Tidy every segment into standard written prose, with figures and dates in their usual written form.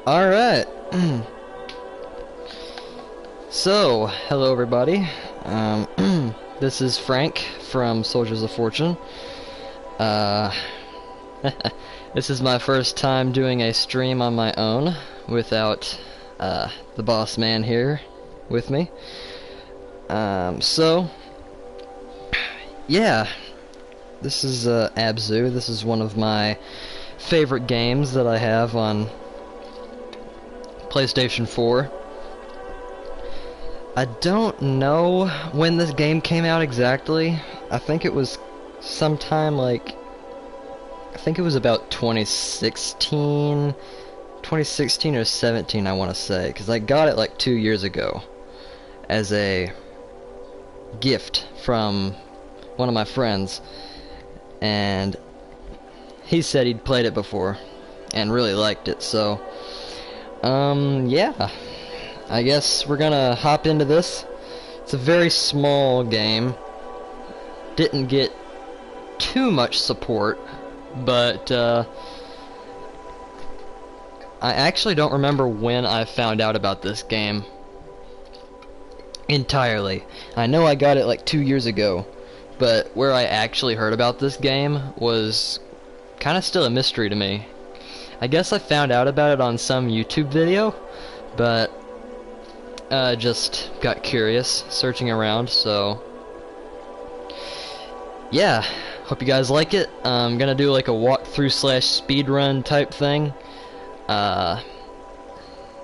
Alright. So, hello everybody. This is Frank from Soldiers of Fortune. This is my first time doing a stream on my own without the boss man here with me. So, yeah. This is ABZû. This is one of my favorite games that I have on PlayStation 4. I don't know when this game came out exactly. I think it was sometime I think it was about 2016 or 17, I want to say, because I got it like 2 years ago as a gift from one of my friends, and he said he'd played it before and really liked it, so yeah, I guess we're gonna hop into this. It's a very small game, didn't get too much support, but I actually don't remember when I found out about this game entirely. I know I got it like 2 years ago, but where I actually heard about this game was kind of still a mystery to me. I guess I found out about it on some YouTube video, but just got curious searching around, so yeah, hope you guys like it. I'm gonna do like a walkthrough slash speedrun type thing. I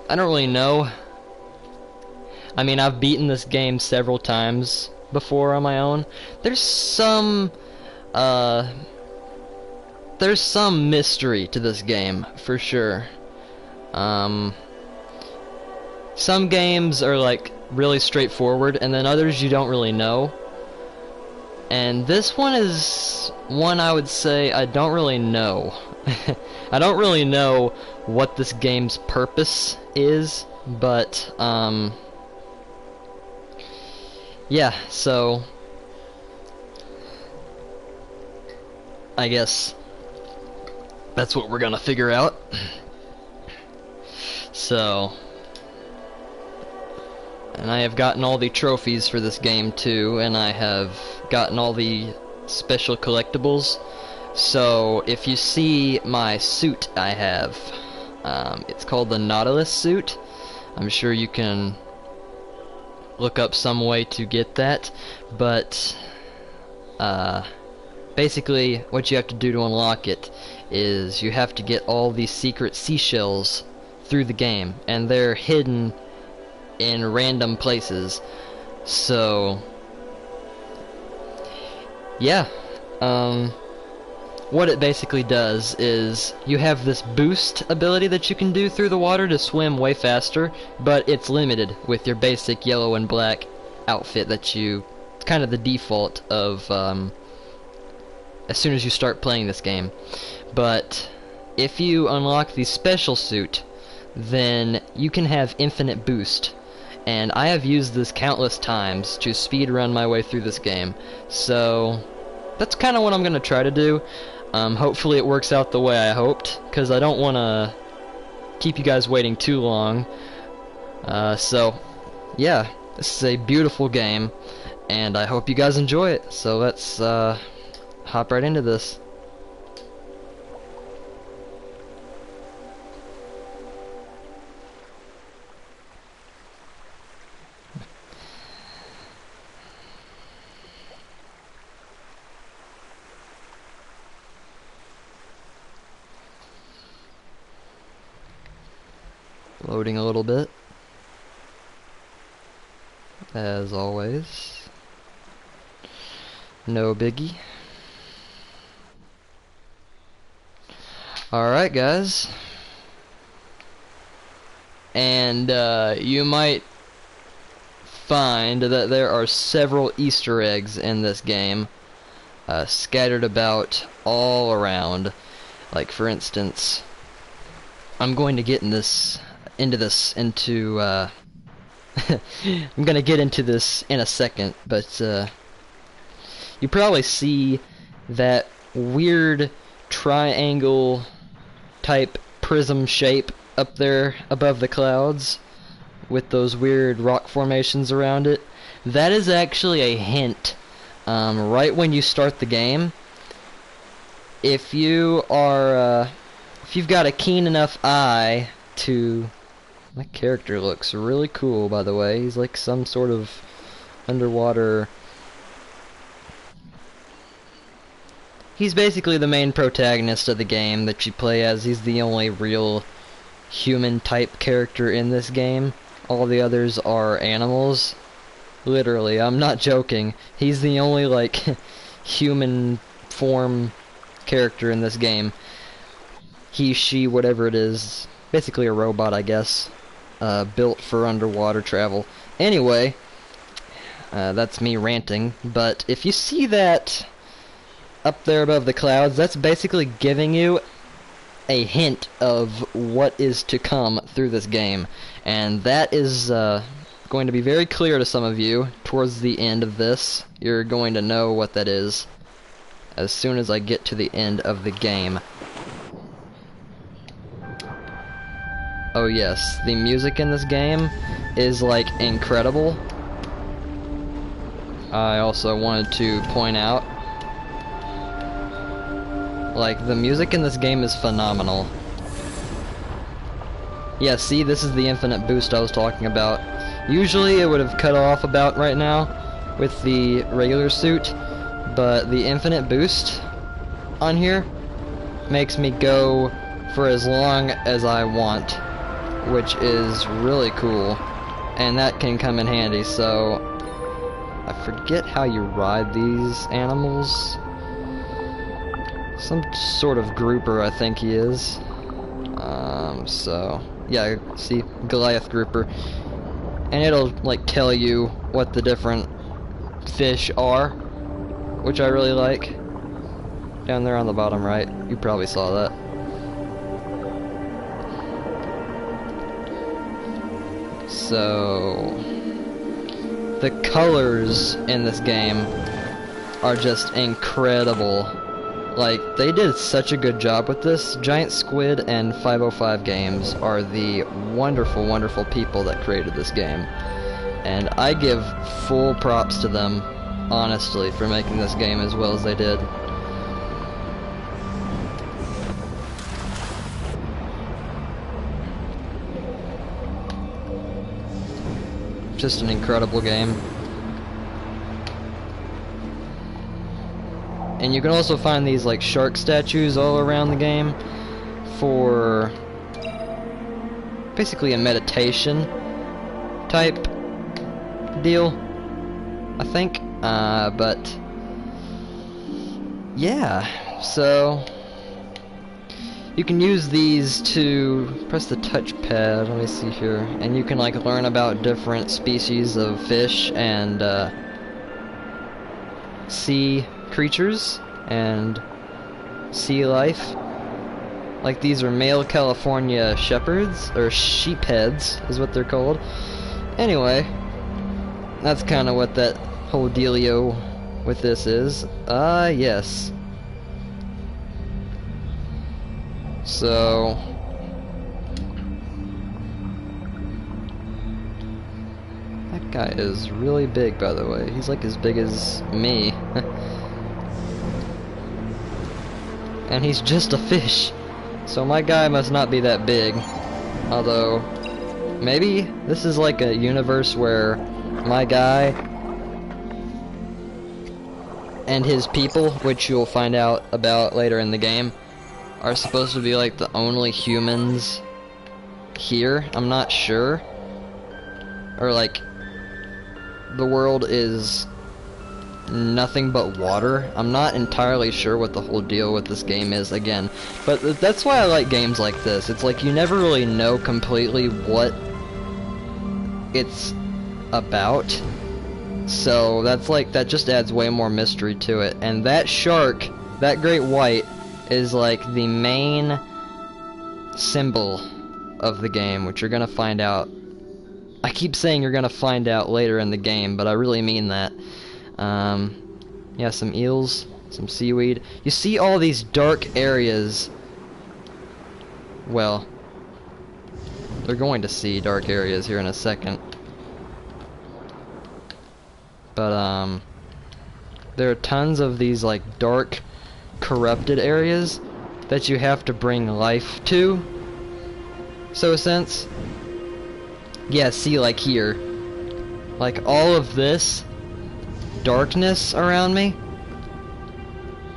don't really know. I mean, I've beaten this game several times before on my own. There's some mystery to this game, for sure. Some games are like really straightforward, and then others you don't really know. And this one is one I would say I don't really know. I don't really know what this game's purpose is, but yeah, so I guess that's what we're gonna figure out. So, and I have gotten all the trophies for this game too, and I have gotten all the special collectibles. So if you see my suit I have, it's called the Nautilus suit. I'm sure you can look up some way to get that, but basically what you have to do to unlock it is you have to get all these secret seashells through the game, and they're hidden in random places. So yeah, what it basically does is you have this boost ability that you can do through the water to swim way faster, but it's limited with your basic yellow and black outfit that you, it's kind of the default of as soon as you start playing this game. But if you unlock the special suit, then you can have infinite boost, and I have used this countless times to speedrun my way through this game. So that's kind of what I'm gonna try to do. Hopefully it works out the way I hoped, because I don't want to keep you guys waiting too long. So yeah, this is a beautiful game, and I hope you guys enjoy it. So let's hop right into this. Loading a little bit, as always. No biggie. Alright guys, and you might find that there are several Easter eggs in this game, scattered about all around. Like, for instance, I'm going to get into I'm gonna get into this in a second, but you probably see that weird triangle type prism shape up there above the clouds with those weird rock formations around it, that is actually a hint. Right when you start the game, if you are, if you've got a keen enough eye to... My character looks really cool, by the way. He's like some sort of underwater... He's basically the main protagonist of the game that you play as. He's the only real human-type character in this game. All the others are animals. Literally, I'm not joking. He's the only, like, human form character in this game. He, she, whatever it is. Basically a robot, I guess. Built for underwater travel. Anyway, that's me ranting. But if you see that up there above the clouds, that's basically giving you a hint of what is to come through this game. And that is going to be very clear to some of you towards the end of this. You're going to know what that is as soon as I get to the end of the game. Oh yes, the music in this game is like incredible. I also wanted to point out, like, the music in this game is phenomenal. Yeah, see, this is the infinite boost I was talking about. Usually it would have cut off about right now with the regular suit, but the infinite boost on here makes me go for as long as I want, which is really cool, and that can come in handy. So I forget how you ride these animals. Some sort of grouper, I think he is. So yeah, see, Goliath grouper, and it'll like tell you what the different fish are, which I really like. Down there on the bottom right, you probably saw that. So the colors in this game are just incredible. Like, they did such a good job with this. Giant Squid and 505 Games are the wonderful, wonderful people that created this game. And I give full props to them, honestly, for making this game as well as they did. Just an incredible game. And you can also find these like shark statues all around the game for basically a meditation type deal, I think. But yeah, so you can use these to press the touchpad. Let me see here, and you can like learn about different species of fish and sea creatures and sea life. Like, these are male California shepherds, or sheepheads is what they're called. Anyway, that's kind of what that whole dealio with this is. Yes. So that guy is really big, by the way. He's like as big as me. And he's just a fish. So my guy must not be that big. Although, maybe this is like a universe where my guy and his people, which you'll find out about later in the game, are supposed to be like the only humans here. I'm not sure. Or like, the world is nothing but water. I'm not entirely sure what the whole deal with this game is again, but that's why I like games like this. It's like you never really know completely what it's about, so that's like, that just adds way more mystery to it. And that shark, that great white, is like the main symbol of the game, which you're gonna find out. I keep saying you're gonna find out later in the game, but I really mean that. Yeah, some eels, some seaweed. You see all these dark areas. Well, They're going to see dark areas here in a second. But, there are tons of these, like, dark, corrupted areas that you have to bring life to, so a sense. Yeah, see, like here. Like, all of this darkness around me,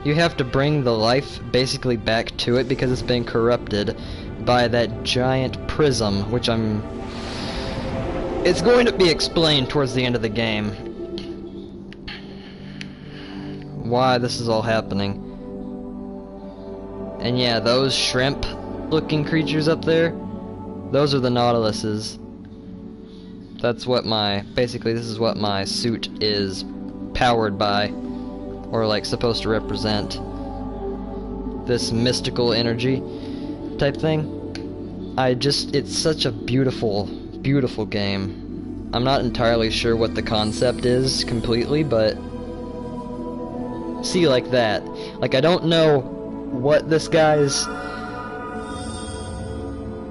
you have to bring the life basically back to it because it's been corrupted by that giant prism, which it's going to be explained towards the end of the game why this is all happening. And yeah, those shrimp looking creatures up there, those are the Nautiluses. That's what basically this is what my suit is powered by, or like supposed to represent. This mystical energy type thing. It's such a beautiful, beautiful game. I'm not entirely sure what the concept is completely, but see, like that. Like, I don't know what this guy's,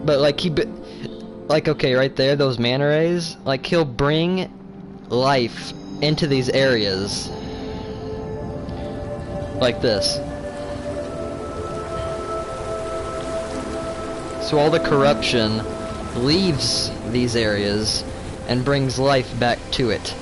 but like like, okay, right there, those manta rays, like, he'll bring life into these areas like this. So all the corruption leaves these areas and brings life back to it.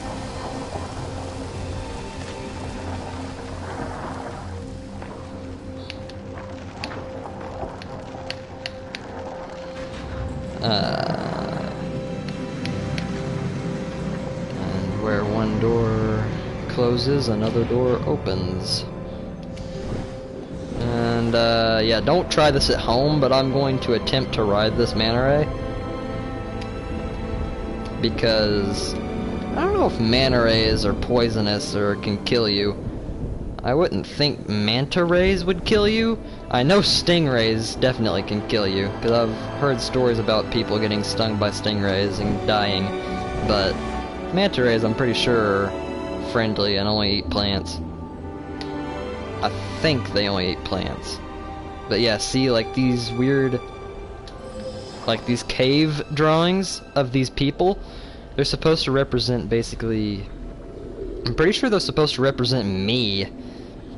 And where one door closes, another door opens. And yeah, don't try this at home, but I'm going to attempt to ride this manta ray, because I don't know if manta rays are poisonous or can kill you. I wouldn't think manta rays would kill you. I know stingrays definitely can kill you, because I've heard stories about people getting stung by stingrays and dying, but manta rays I'm pretty sure are friendly and only eat plants. I think they only eat plants. But yeah, see, like these weird, like these cave drawings of these people, they're supposed to represent basically, I'm pretty sure they're supposed to represent me,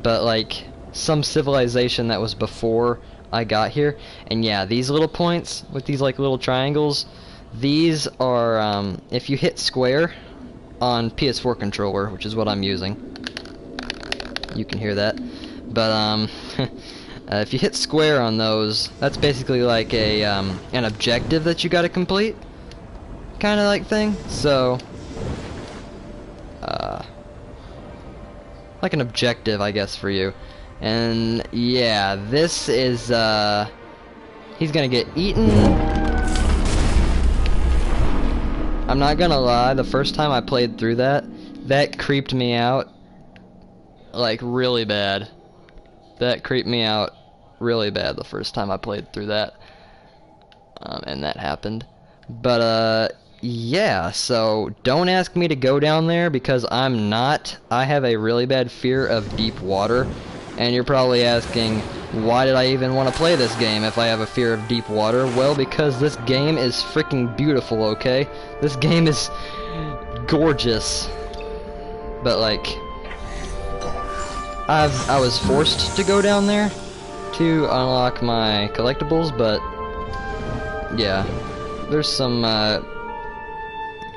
but like some civilization that was before I got here. And yeah, these little points with these like little triangles, these are, if you hit square on PS4 controller, which is what I'm using, you can hear that, but if you hit square on those, that's basically like a an objective that you gotta complete, kind of like thing. So like an objective, I guess, for you. And yeah, this is he's gonna get eaten. I'm not gonna lie, the first time I played through that creeped me out like really bad. That creeped me out really bad the first time I played through that, and that happened. But yeah, so don't ask me to go down there, because I have a really bad fear of deep water. And you're probably asking, why did I even want to play this game if I have a fear of deep water? Well, because this game is freaking beautiful, okay? This game is gorgeous. But like, I was forced to go down there to unlock my collectibles, but yeah, there's some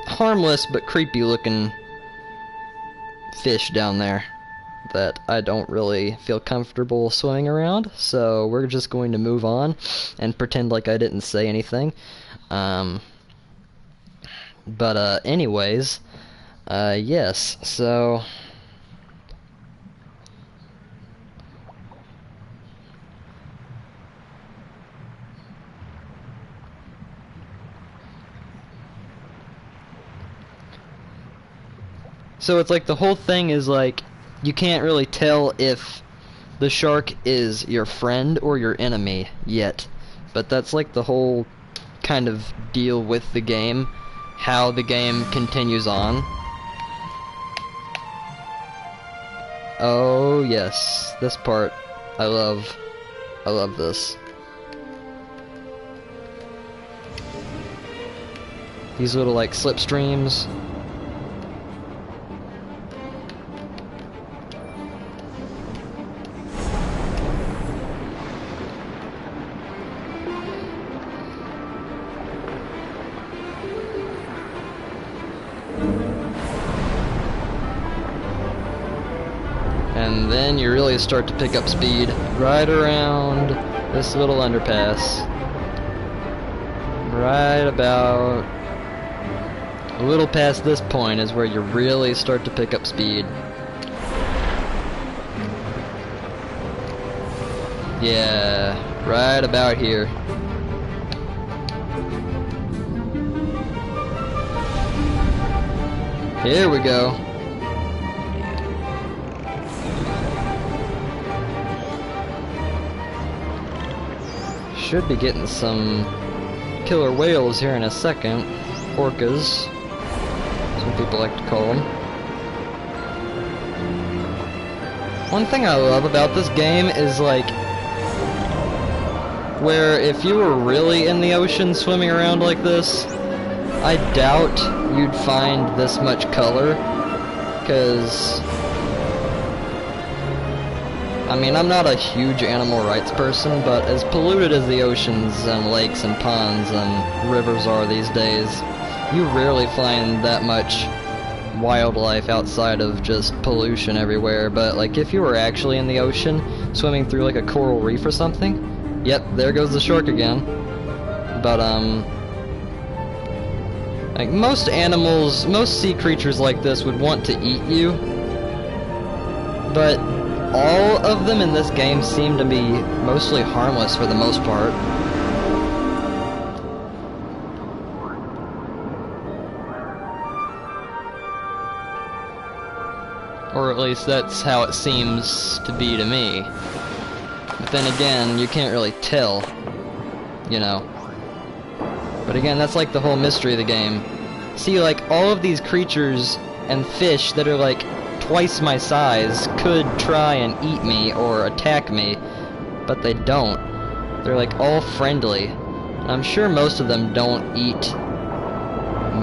harmless but creepy looking fish down there that I don't really feel comfortable swimming around, so we're just going to move on and pretend like I didn't say anything. But anyways, yes, so it's like the whole thing is like, you can't really tell if the shark is your friend or your enemy yet. But that's like the whole kind of deal with the game, how the game continues on. Oh yes, this part, I love this. These little like slipstreams. And then you really start to pick up speed right around this little underpass. Right about a little past this point is where you really start to pick up speed. Yeah, right about here. Here we go. Should be getting some killer whales here in a second. Orcas, some people like to call them. One thing I love about this game is like where if you were really in the ocean swimming around like this, I doubt you'd find this much color, because I mean, I'm not a huge animal rights person, but as polluted as the oceans and lakes and ponds and rivers are these days, you rarely find that much wildlife outside of just pollution everywhere. But like if you were actually in the ocean, swimming through like a coral reef or something, yep, there goes the shark again. But like most animals, most sea creatures like this would want to eat you, but all of them in this game seem to be mostly harmless for the most part. Or at least that's how it seems to be to me. But then again, you can't really tell, you know. But again, that's like the whole mystery of the game. See, like, all of these creatures and fish that are like twice my size could try and eat me or attack me, but they don't. They're like all friendly. I'm sure most of them don't eat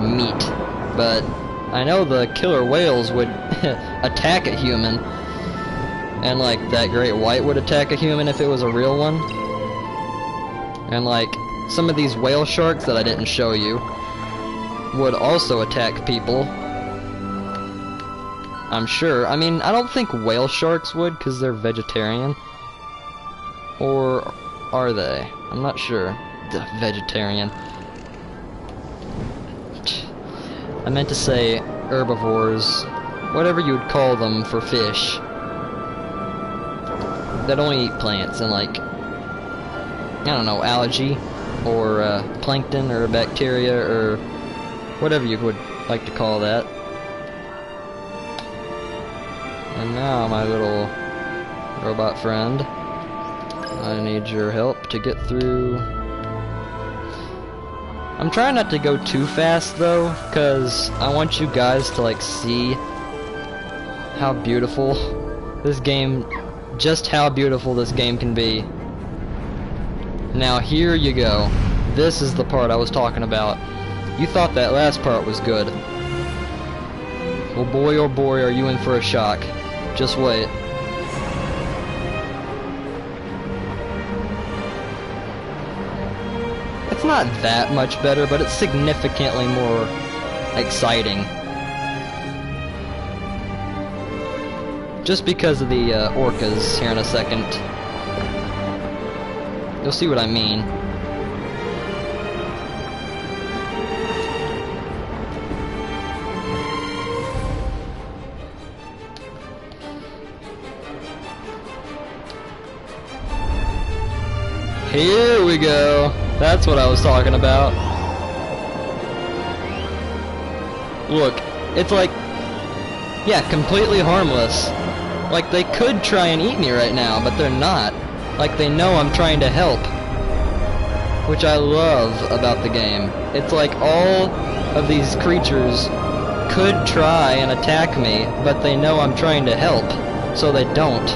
meat, but I know the killer whales would attack a human, and like that great white would attack a human if it was a real one. And like some of these whale sharks that I didn't show you would also attack people, I'm sure. I mean, I don't think whale sharks would, because they're vegetarian. Or are they? I'm not sure. Vegetarian. I meant to say herbivores. Whatever you would call them for fish. That only eat plants and like, I don't know, algae, or plankton, or bacteria, or whatever you would like to call that. And now, my little robot friend, I need your help to get through. I'm trying not to go too fast though, because I want you guys to like see how beautiful this game, just how beautiful this game can be. Now here you go. This is the part I was talking about. You thought that last part was good. Well, boy oh boy, are you in for a shock. Just wait. It's not that much better, but it's significantly more exciting. Just because of the orcas here in a second. You'll see what I mean. Here we go. That's what I was talking about. Look, it's like, yeah, completely harmless. Like, they could try and eat me right now, but they're not. Like, they know I'm trying to help. Which I love about the game. It's like all of these creatures could try and attack me, but they know I'm trying to help, so they don't.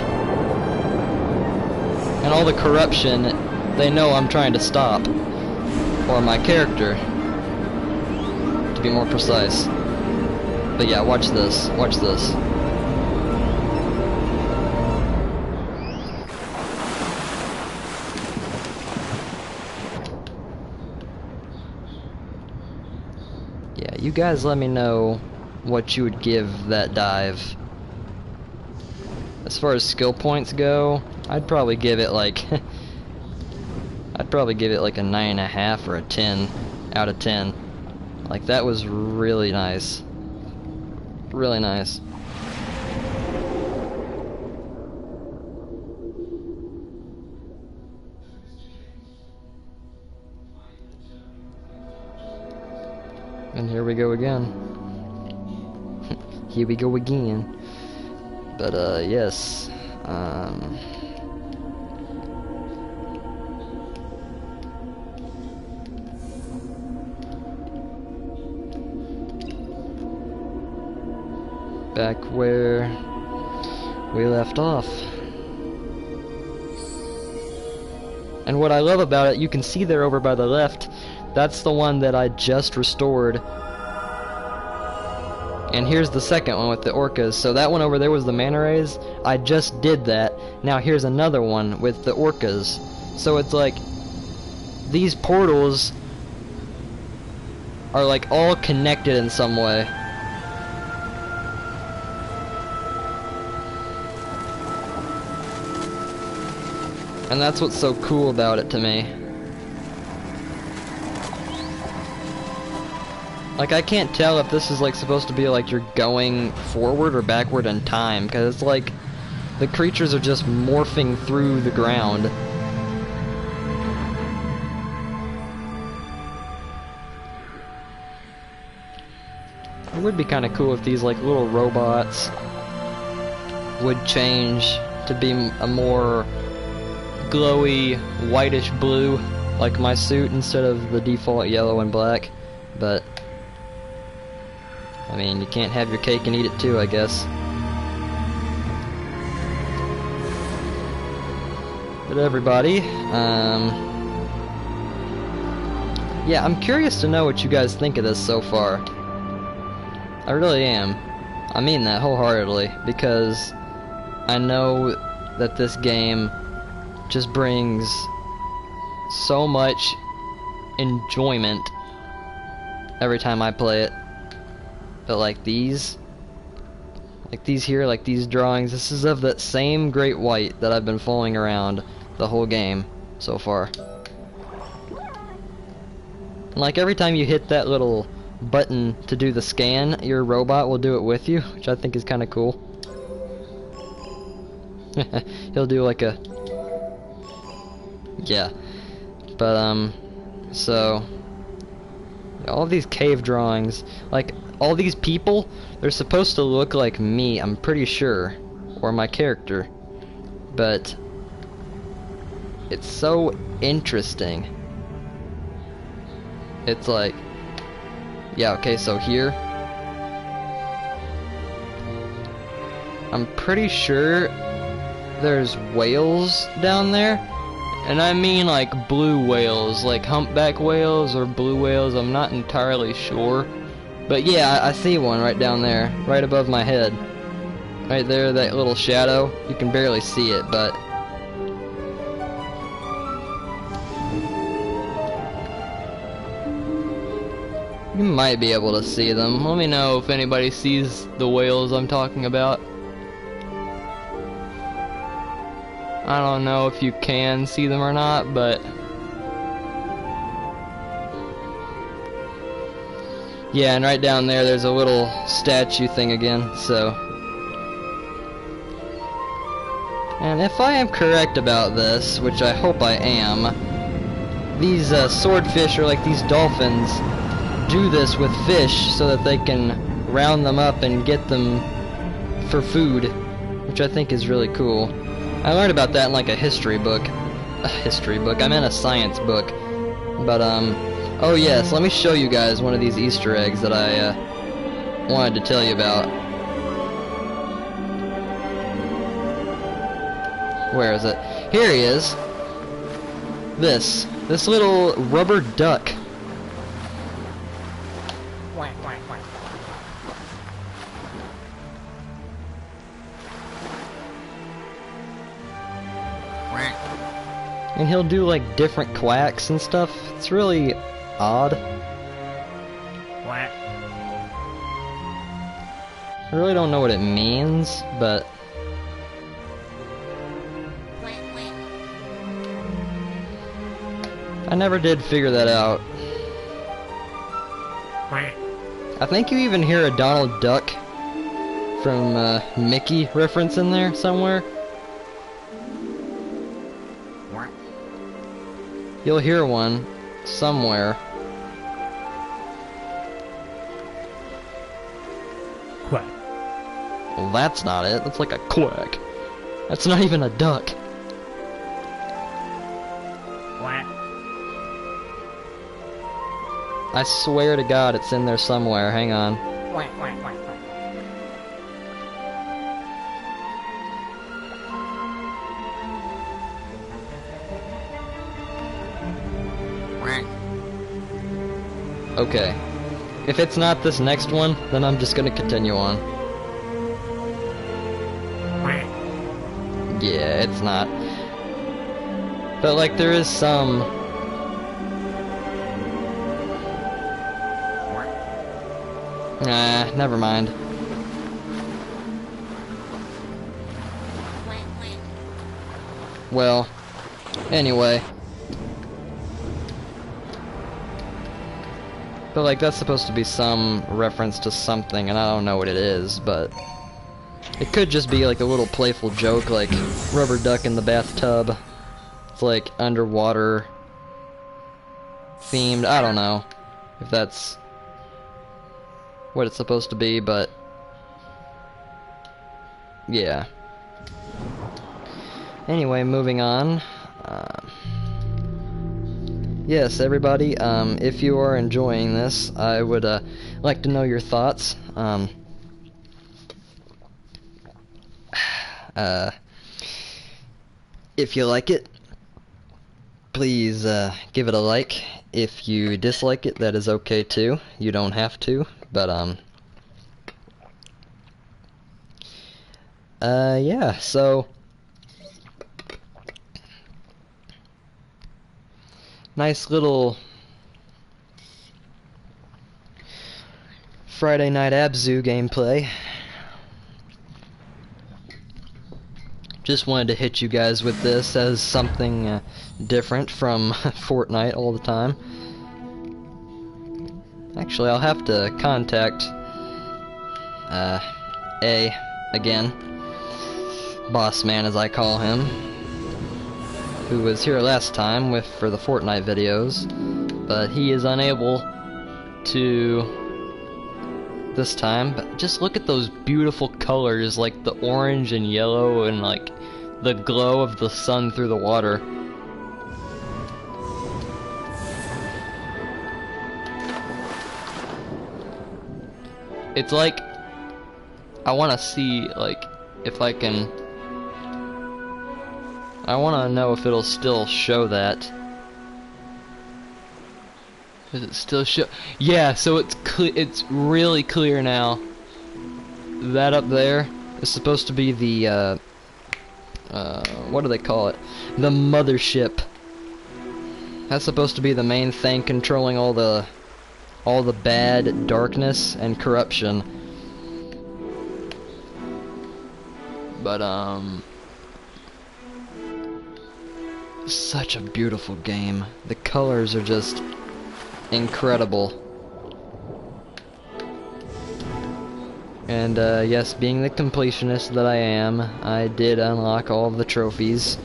And all the corruption, they know I'm trying to stop. Or my character. to be more precise. But yeah, watch this. Watch this. Yeah, you guys let me know what you would give that dive. As far as skill points go, I'd probably give it like I'd probably give it like a 9.5 or a 10 out of 10. Like, that was really nice. Really nice. And here we go again. Here we go again. But yes. Back where we left off. And what I love about it, you can see there over by the left, that's the one that I just restored. And here's the second one with the orcas. So that one over there was the manta rays. I just did that. Now here's another one with the orcas. So it's like these portals are like all connected in some way. And that's what's so cool about it to me. Like, I can't tell if this is like supposed to be like you're going forward or backward in time, because it's like the creatures are just morphing through the ground. It would be kind of cool if these like little robots would change to be a more glowy whitish blue like my suit instead of the default yellow and black. But I mean, you can't have your cake and eat it too, I guess. But everybody, yeah, I'm curious to know what you guys think of this so far. I really am. I mean that wholeheartedly, because I know that this game just brings so much enjoyment every time I play it. But like these here, like these drawings, this is of that same great white that I've been following around the whole game so far. And like every time you hit that little button to do the scan, your robot will do it with you, which I think is kind of cool. He'll do like a... yeah. But, so... all these cave drawings, like, all these people, they're supposed to look like me, I'm pretty sure. Or my character. But... it's so interesting. It's like... yeah, okay, so here... I'm pretty sure there's whales down there. And I mean like blue whales, like humpback whales or blue whales, I'm not entirely sure. But yeah, I see one right down there, right above my head. Right there, that little shadow. You can barely see it, but... you might be able to see them. Let me know if anybody sees the whales I'm talking about. I don't know if you can see them or not, but... yeah, and right down there, there's a little statue thing again, so... and if I am correct about this, which I hope I am, these swordfish, or like these dolphins, do this with fish so that they can round them up and get them for food, which I think is really cool. I learned about that in like a history book. I meant a science book. But oh yes, let me show you guys one of these Easter eggs that I wanted to tell you about. Where is it? Here he is. This little rubber duck. And he'll do like different quacks and stuff. It's really odd. I really don't know what it means, but I never did figure that out. I think you even hear a Donald Duck from Mickey reference in there somewhere. You'll hear one somewhere. Quack. Well, that's not it. That's like a quack. That's not even a duck. Quack. I swear to God it's in there somewhere. Hang on. Quack, quack, quack, quack. Okay. If it's not this next one, then I'm just gonna continue on. Yeah, it's not. But like there is some... Nah, never mind. Well, anyway. But like that's supposed to be some reference to something, and I don't know what it is, but it could just be like a little playful joke, like rubber duck in the bathtub. It's like underwater themed. I don't know if that's what it's supposed to be, but yeah. Anyway, moving on. Yes, everybody, if you are enjoying this, I would like to know your thoughts. If you like it, please give it a like. If you dislike it, that is okay too. You don't have to, but yeah, so nice little Friday night ABZû gameplay. Just wanted to hit you guys with this as something different from Fortnite all the time. Actually, I'll have to contact A again, Boss Man as I call him, who was here last time for the Fortnite videos, but he is unable to this time. But just look at those beautiful colors, like the orange and yellow and like the glow of the sun through the water. It's like I want to see like if I can. I want to know if it'll still show that. Does it still show? Yeah, so it's really clear now. That up there is supposed to be the what do they call it? The mothership. That's supposed to be the main thing controlling all the bad darkness and corruption. But such a beautiful game. The colors are just incredible. And yes, being the completionist that I am, I did unlock all of the trophies.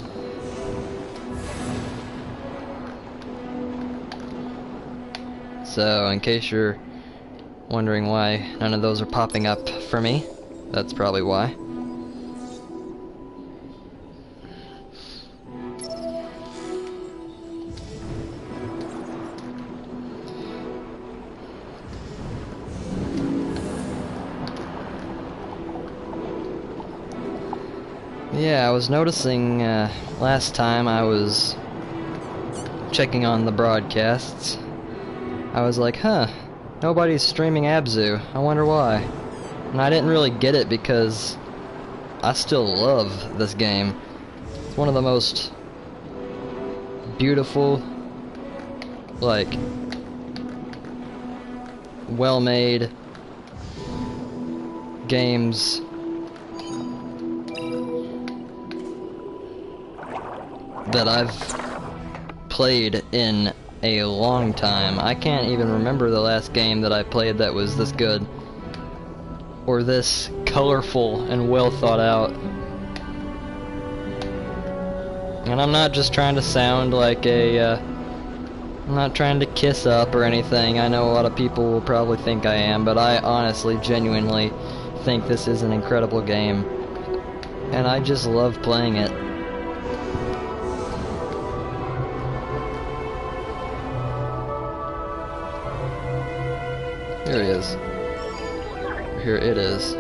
So in case you're wondering why none of those are popping up for me, that's probably why. Yeah, I was noticing last time I was checking on the broadcasts, I was like, huh, Nobody's streaming ABZû. I wonder why. And I didn't really get it because I still love this game. It's one of the most beautiful, like, well-made games that I've played in a long time. I can't even remember the last game that I played that was this good, or this colorful and well thought out. And I'm not just trying to sound like I'm not trying to kiss up or anything. I know a lot of people will probably think I am, but I honestly, genuinely think this is an incredible game. And I just love playing it. Here he is. Here it is.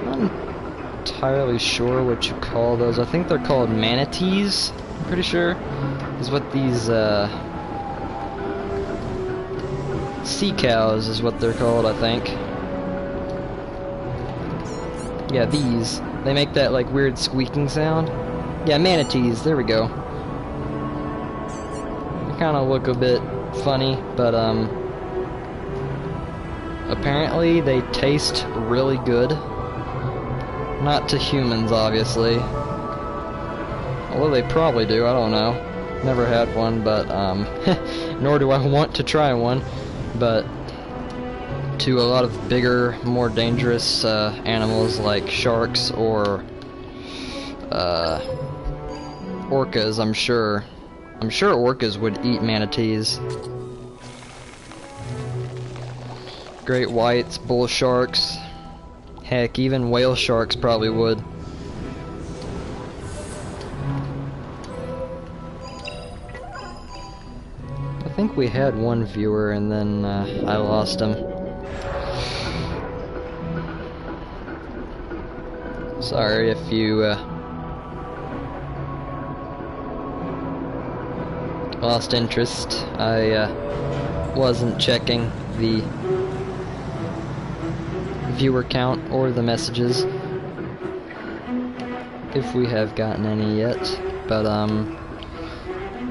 I'm not entirely sure what you call those. I think they're called manatees, I'm pretty sure, is what these sea cows is what they're called, I think. Yeah, these. They make that like weird squeaking sound. Yeah, manatees, there we go. They kinda look a bit funny, but apparently they taste really good. Not to humans, obviously. Although they probably do, I don't know. Never had one, but nor do I want to try one. But to a lot of bigger, more dangerous animals like sharks or orcas, I'm sure orcas would eat manatees. Great whites, bull sharks, heck, even whale sharks probably would. I think we had one viewer and then I lost him. Sorry if you lost interest. I wasn't checking the viewer count or the messages, if we have gotten any yet, but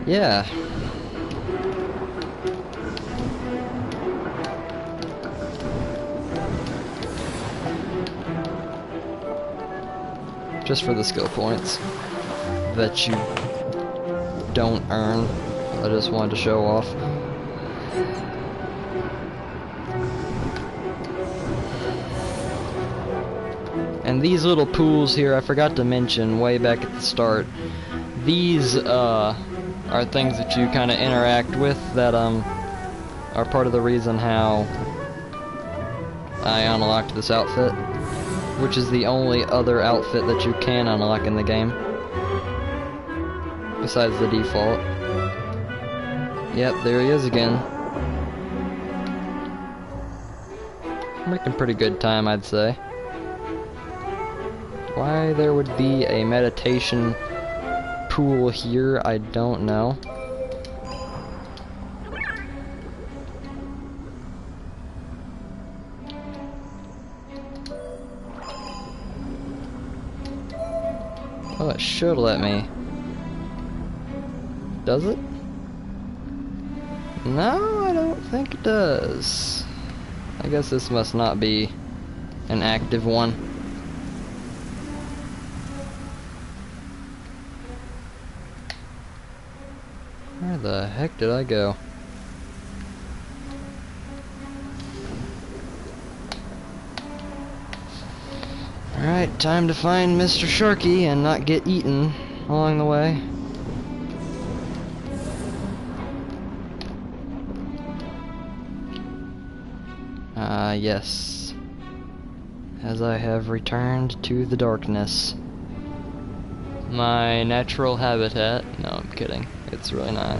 yeah. Just for the skill points that you don't earn, I just wanted to show off. And these little pools here, I forgot to mention way back at the start, these are things that you kind of interact with that are part of the reason how I unlocked this outfit, which is the only other outfit that you can unlock in the game besides the default. Yep, there he is again. Making pretty good time, I'd say. Why there would be a meditation pool here, I don't know. Oh, it should let me. Does it? No, I don't think it does. I guess this must not be an active one. Where the heck did I go? Alright, time to find Mr. Sharky and not get eaten along the way. Yes. As I have returned to the darkness. My natural habitat. No, I'm kidding. It's really not.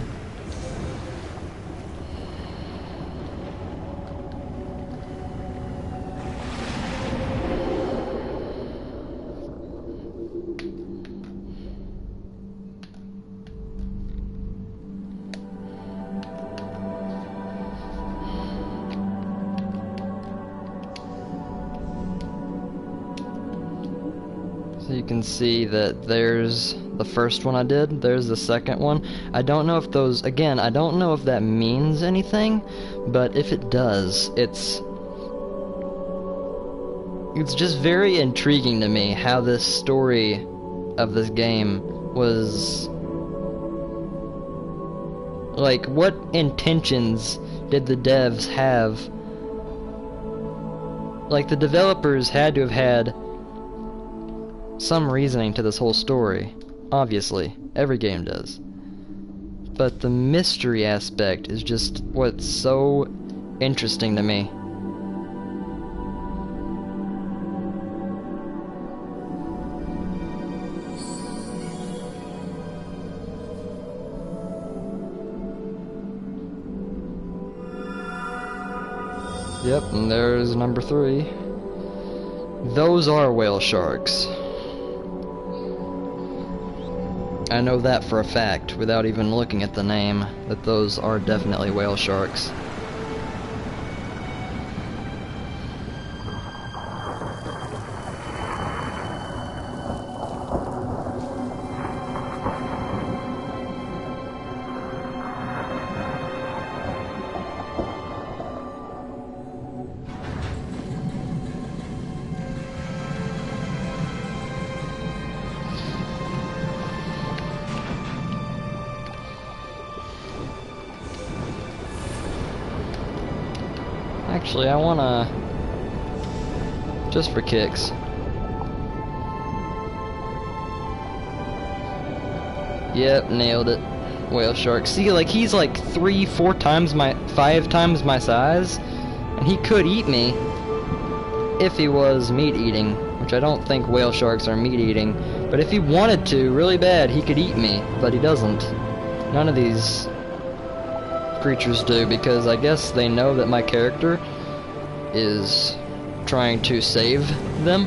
So you can see that there's the first one I did, there's the second one. I don't know if those, again, I don't know if that means anything, but if it does, it's just very intriguing to me how this story of this game was, like, what intentions did the devs have? Like, the developers had to have had some reasoning to this whole story. Obviously, every game does. But the mystery aspect is just what's so interesting to me. Yep, and there's number 3. Those are whale sharks. I know that for a fact, without even looking at the name, that those are definitely whale sharks. Actually, I wanna, just for kicks, yep, nailed it. Whale shark. See, like, he's like 3-4 times 5 times my size, and he could eat me if he was meat eating, which I don't think whale sharks are meat eating, but if he wanted to really bad, he could eat me, but he doesn't. None of these creatures do, because I guess they know that my character is trying to save them,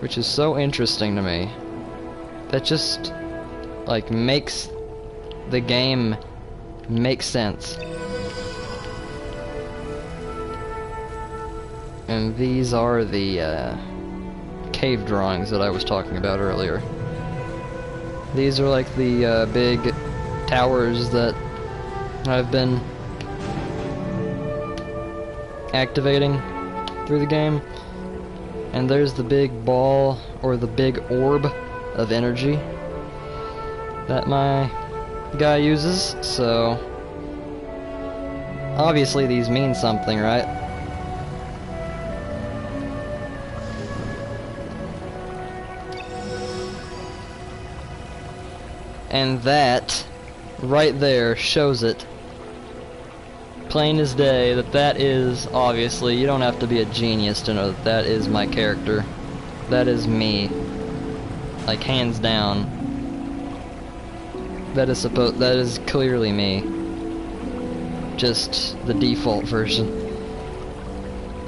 which is so interesting to me. That just, like, makes the game make sense. And these are the cave drawings that I was talking about earlier. These are like the big towers that I've been activating through the game. And there's the big ball, or the big orb of energy that my guy uses, so obviously these mean something, right? And that right there shows it plain as day that that is, obviously, you don't have to be a genius to know that that is my character. That is me. Like, hands down. That is clearly me. Just the default version.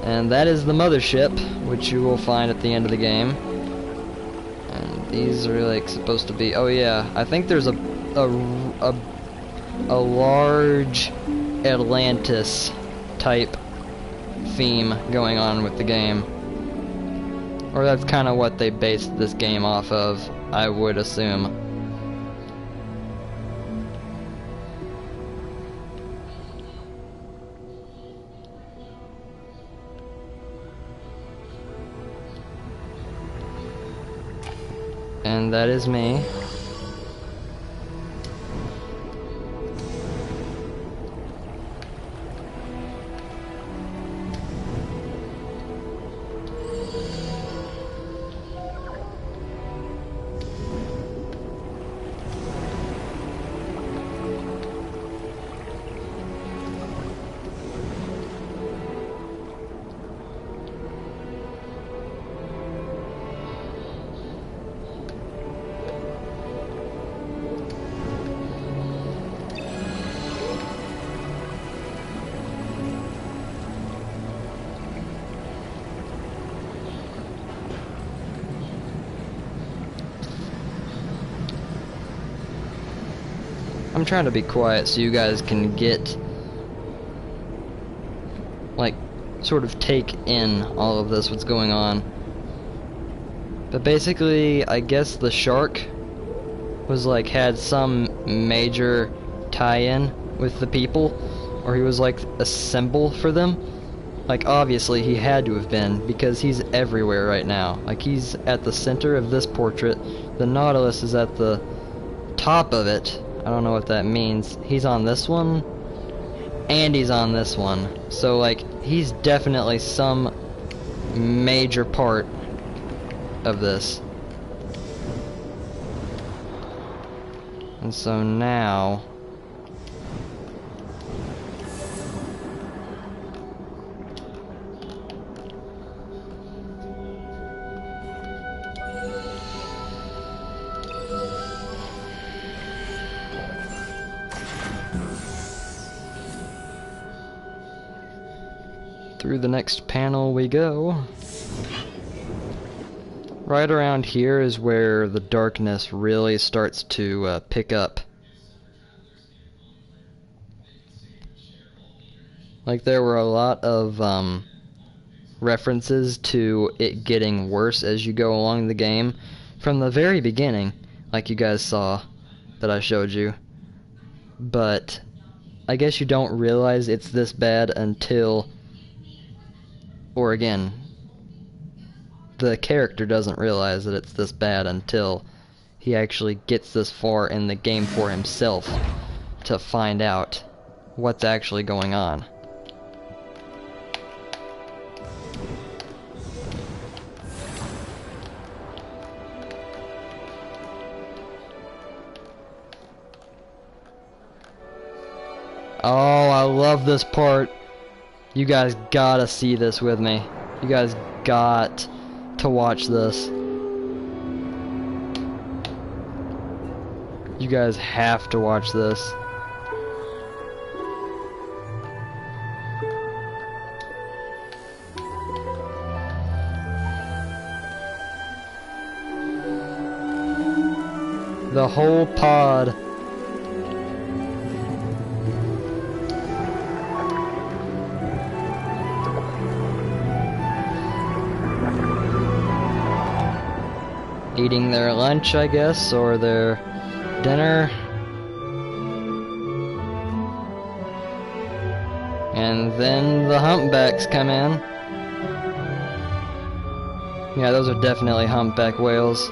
And that is the mothership, which you will find at the end of the game. And these are like supposed to be, oh yeah, I think there's a large Atlantis type theme going on with the game. Or that's kind of what they based this game off of, I would assume. And that is me. I'm trying to be quiet so you guys can get, like, sort of take in all of this, what's going on. But basically, I guess the shark was like had some major tie-in with the people, or he was like a symbol for them. Like obviously he had to have been, because he's everywhere right now. Like he's at the center of this portrait. The Nautilus is at the top of it. I don't know what that means. He's on this one, and he's on this one. So like he's definitely some major part of this. And so now through the next panel we go. Right around here is where the darkness really starts to pick up. Like there were a lot of references to it getting worse as you go along the game from the very beginning, like you guys saw that I showed you. But I guess you don't realize it's this bad until, or again, the character doesn't realize that it's this bad until he actually gets this far in the game for himself to find out what's actually going on. Oh, I love this part. You guys gotta see this with me. You guys got to watch this. You guys have to watch this. The whole pod. Eating their lunch, I guess, or their dinner. And then the humpbacks come in. Yeah, those are definitely humpback whales.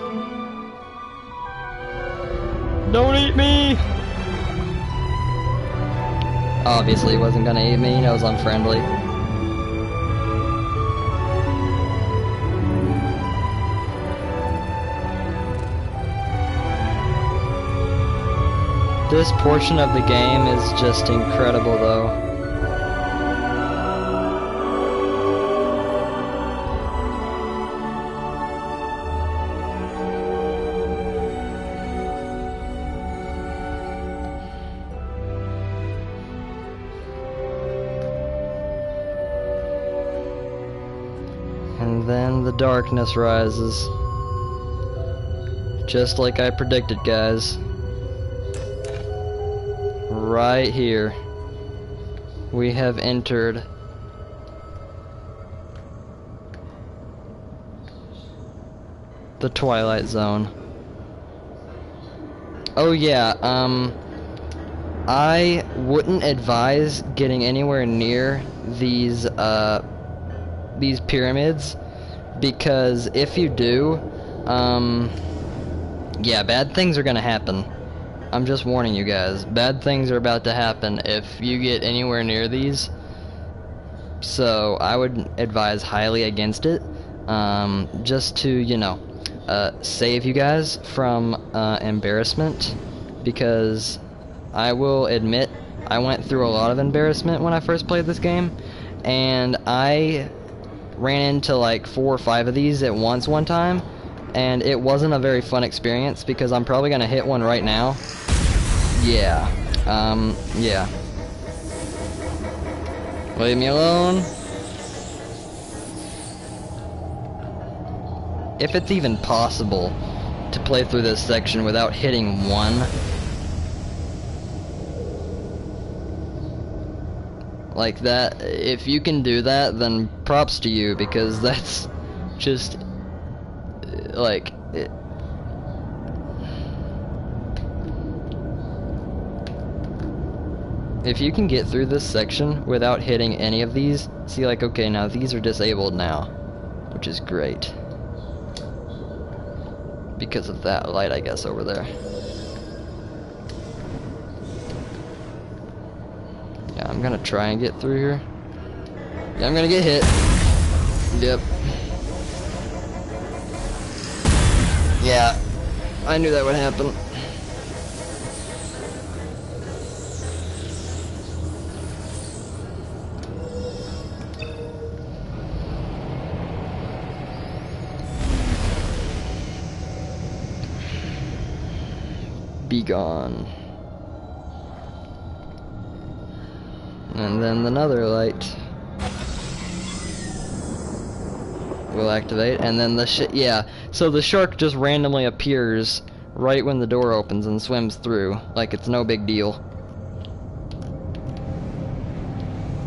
Don't eat me! Obviously he wasn't gonna eat me, he knows I'm friendly. This portion of the game is just incredible though. And then the darkness rises. Just like I predicted, guys. Right here, we have entered the Twilight Zone. Oh yeah, I wouldn't advise getting anywhere near these pyramids, because if you do, yeah, bad things are gonna happen. I'm just warning you guys. Bad things are about to happen if you get anywhere near these. So I would advise highly against it. Just to, you know, save you guys from embarrassment. Because I will admit, I went through a lot of embarrassment when I first played this game. And I ran into like 4 or 5 of these at once one time. And it wasn't a very fun experience, because I'm probably gonna hit one right now. Yeah. Yeah. Leave me alone. If it's even possible to play through this section without hitting one. Like that, if you can do that, then props to you, because that's just... like it, if you can get through this section without hitting any of these, see, like, okay, now these are disabled now, which is great because of that light, I guess, over there. Yeah, I'm gonna try and get through here. Yeah, I'm gonna get hit. Yep. Yeah, I knew that would happen. Be gone. And then another light will activate, and then yeah, so the shark just randomly appears right when the door opens and swims through, like it's no big deal.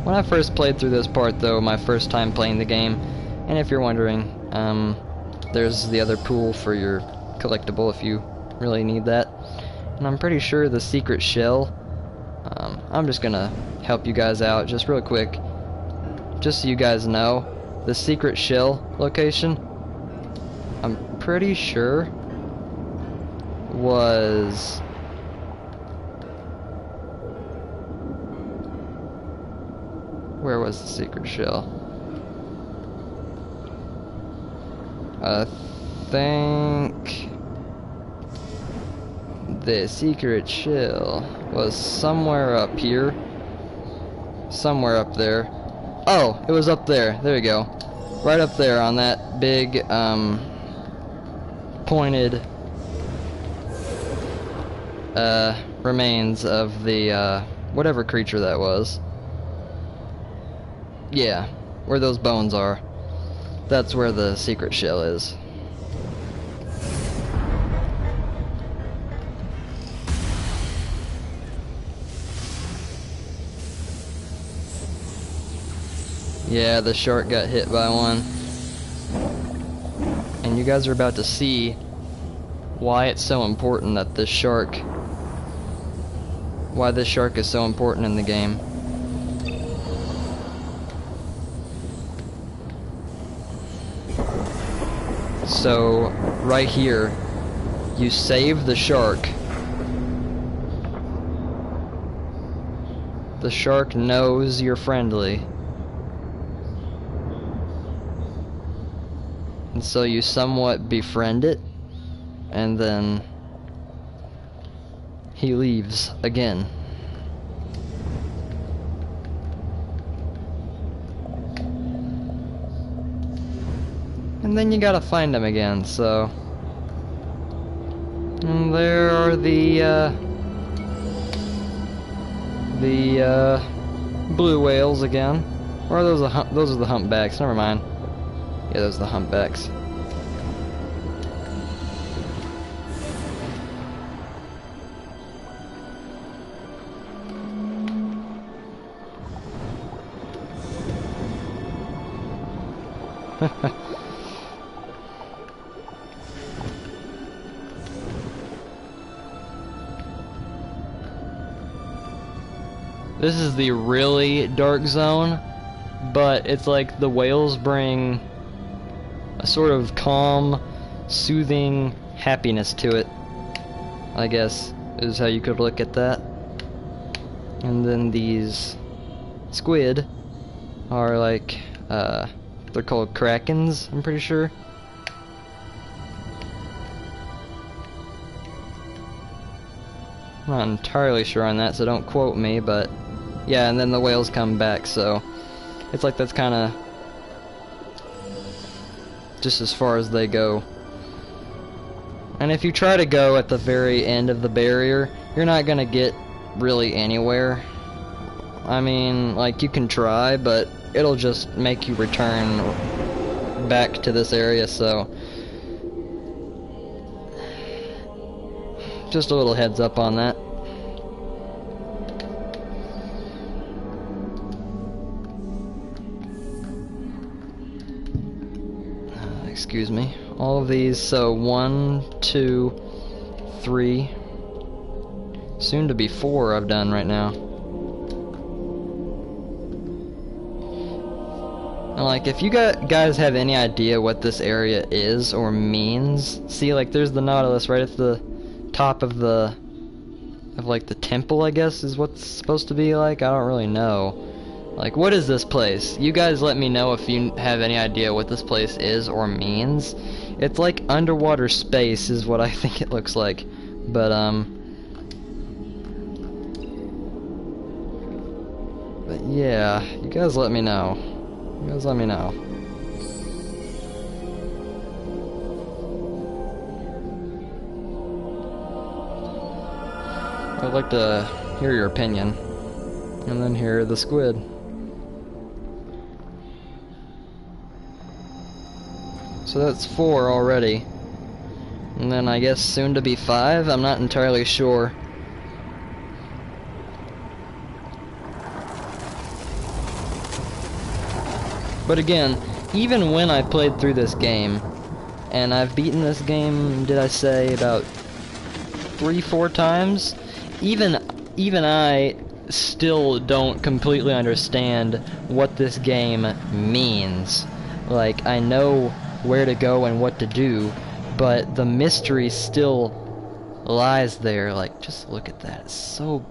When I first played through this part, though, my first time playing the game, and if you're wondering, there's the other pool for your collectible if you really need that. And I'm pretty sure the secret shell, I'm just gonna help you guys out just real quick, just so you guys know, the secret shell location, I'm pretty sure was where was the secret shell? I think the secret shell was somewhere up here. Somewhere up there. Oh, it was up there. There you go. Right up there on that big, pointed, remains of the, whatever creature that was. Yeah, where those bones are. That's where the secret shell is. Yeah, the shark got hit by one. And you guys are about to see why it's so important that this shark... why this shark is so important in the game. So, right here, you save the shark. The shark knows you're friendly. And so you somewhat befriend it, and then he leaves again. And then you gotta find him again, so... And there are the blue whales again. Or are those those are the humpbacks, never mind. Yeah, those are the humpbacks. This is the really dark zone, but it's like the whales bring a sort of calm, soothing happiness to it, I guess, is how you could look at that. And then these squid are like, they're called krakens, I'm pretty sure. I'm not entirely sure on that, so don't quote me, but yeah, and then the whales come back, so it's like that's kind of just as far as they go. And if you try to go at the very end of the barrier, you're not gonna get really anywhere. I mean, like, you can try, but it'll just make you return back to this area, so just a little heads up on that. excuse me. All of these, so 1, 2, 3, soon to be 4 I've done right now. And like, if you guys have any idea what this area is or means, see, like, there's the Nautilus right at the top of like the temple, I guess is what's supposed to be like. I don't really know. Like, what is this place? You guys let me know if you have any idea what this place is or means. It's like underwater space is what I think it looks like. But yeah, you guys let me know. You guys let me know. I'd like to hear your opinion. And then hear the squid. So that's 4 already. And then I guess soon to be 5? I'm not entirely sure. But again, even when I played through this game, and I've beaten this game, did I say, about 3-4 times? Even I still don't completely understand what this game means. Like, I know where to go and what to do, but the mystery still lies there. Like, just look at that. It's so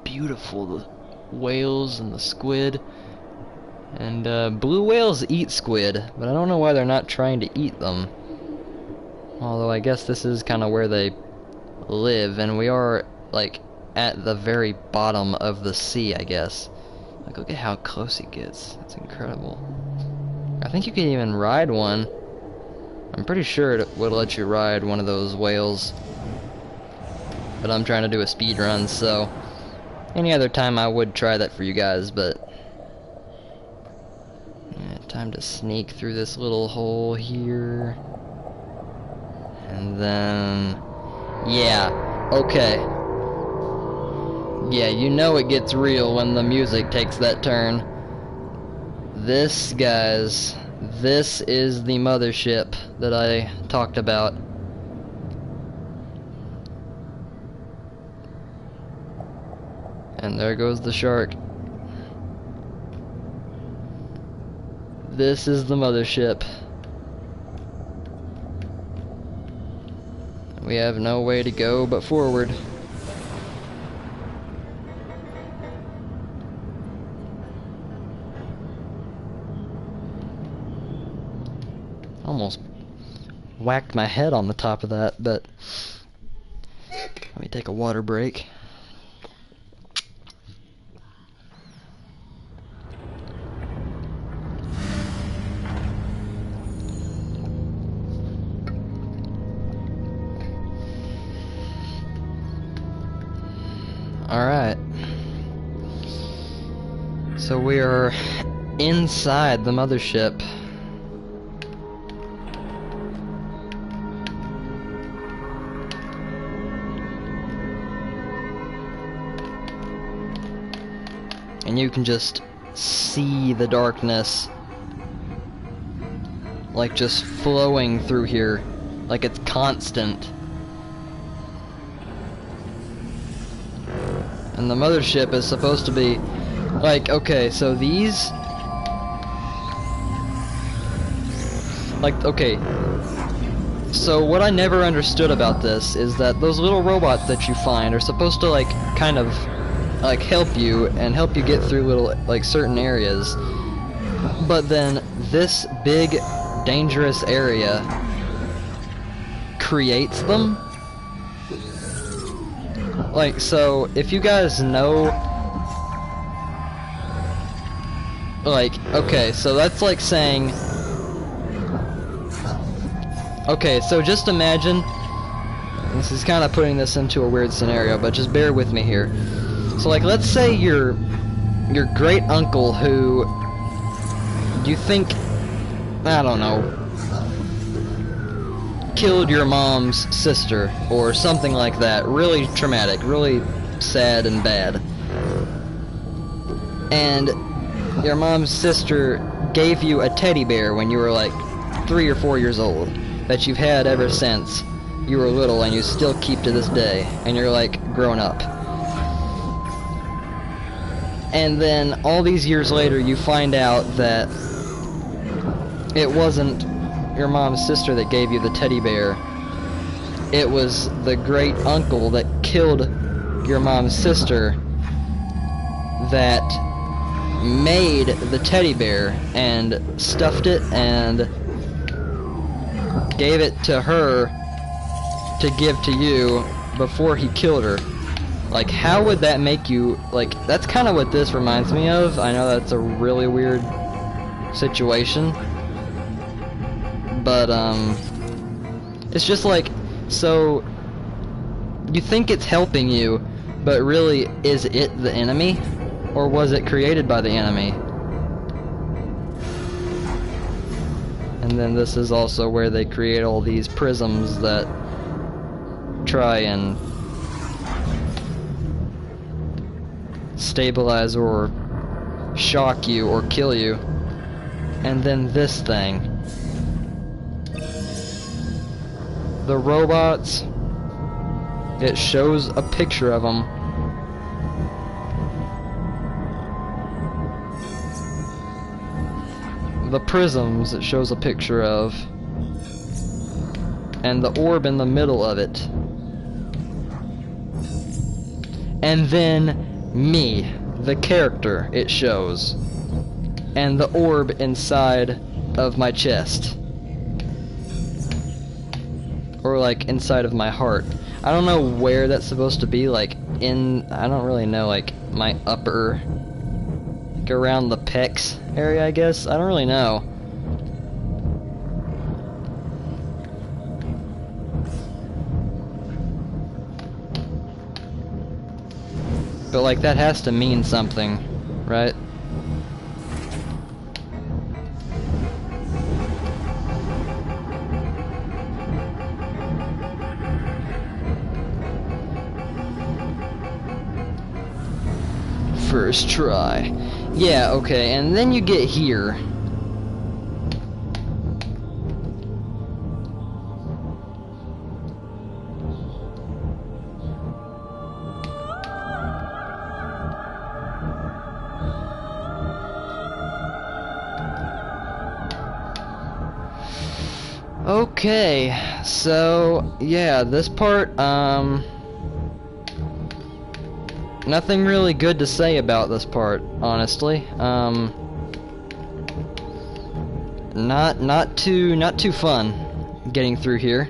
beautiful. The whales and the squid. And blue whales eat squid, but I don't know why they're not trying to eat them. Although I guess this is kind of where they live, and we are, like, at the very bottom of the sea, I guess. Like, look at how close he gets. That's incredible. I think you can even ride one. I'm pretty sure it would let you ride one of those whales. But I'm trying to do a speed run, so any other time I would try that for you guys, but yeah, time to sneak through this little hole here. And then yeah, okay. Yeah, you know it gets real when the music takes that turn. This, guys, this is the mothership that I talked about. And there goes the shark. This is the mothership. We have no way to go but forward. Almost whacked my head on the top of that, but let me take a water break. Alright. So we are inside the mothership. And you can just see the darkness, like, just flowing through here, like it's constant. And the mothership is supposed to be, like, okay, so these, like, okay, so what I never understood about this is that those little robots that you find are supposed to, like, kind of, like, help you and help you get through little, like, certain areas, but then this big dangerous area creates them. Like, so if you guys know, like, okay, so that's like saying, okay, so just imagine, this is kind of putting this into a weird scenario, but just bear with me here. So, like, let's say your great uncle who you think, I don't know, killed your mom's sister or something like that. Really traumatic, really sad and bad. And your mom's sister gave you a teddy bear when you were like 3 or 4 years old that you've had ever since you were little and you still keep to this day, and you're like grown up. And then all these years later you find out that it wasn't your mom's sister that gave you the teddy bear. It was the great uncle that killed your mom's sister that made the teddy bear and stuffed it and gave it to her to give to you before he killed her. Like, how would that make you, like, that's kind of what this reminds me of. I know that's a really weird situation, but it's just like, so you think it's helping you, but really, is it the enemy? Or was it created by the enemy? And then this is also where they create all these prisms that try and stabilize or shock you or kill you. And then this thing. The robots, it shows a picture of them. The prisms it shows a picture of, and the orb in the middle of it, and then me, the character it shows, and the orb inside of my chest, or like inside of my heart. I don't know where that's supposed to be, like I don't really know, like my upper, like around the pecs area, I guess. I don't really know. But like that has to mean something, right? First try. Yeah, okay, and then you get here. Okay, so yeah, this part, nothing really good to say about this part, honestly. Not too fun getting through here.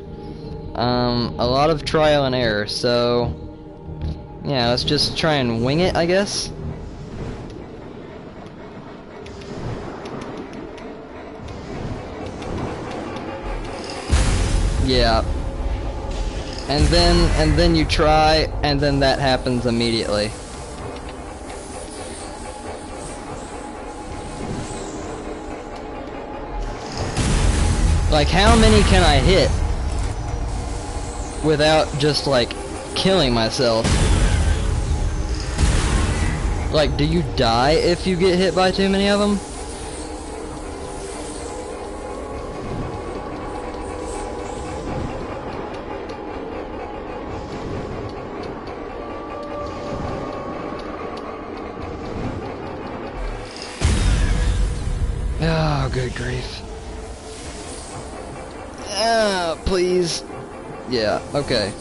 A lot of trial and error, so yeah, let's just try and wing it, I guess. Yeah. And then you try, and then that happens immediately. Like, how many can I hit without just, like, killing myself? Like, do you die if you get hit by too many of them? Oh, good grief. Ah, please. Yeah, okay.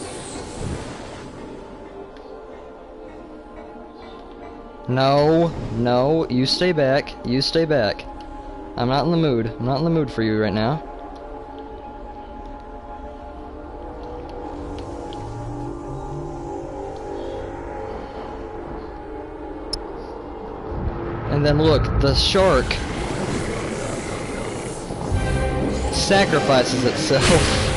No, you stay back. You stay back. I'm not in the mood. I'm not in the mood for you right now. And then look, the shark sacrifices itself.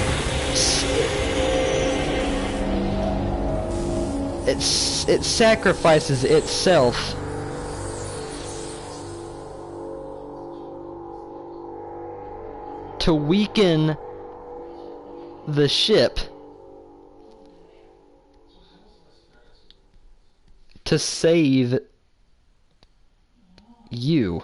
It sacrifices itself to weaken the ship to save you.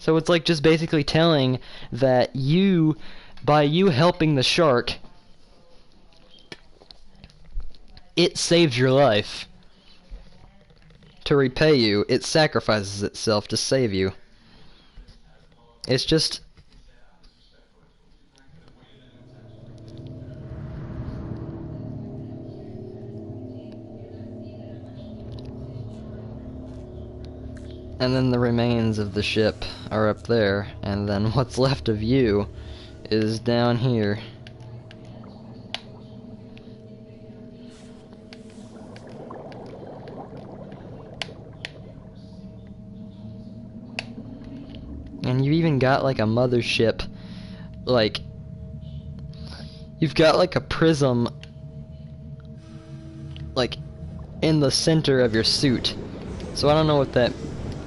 So it's like just basically telling that you, by you helping the shark, it saved your life. To repay you, it sacrifices itself to save you. It's just... And then the remains of the ship are up there, and then what's left of you is down here. And you've even got like a mothership, like, you've got like a prism, like, in the center of your suit. So I don't know what that,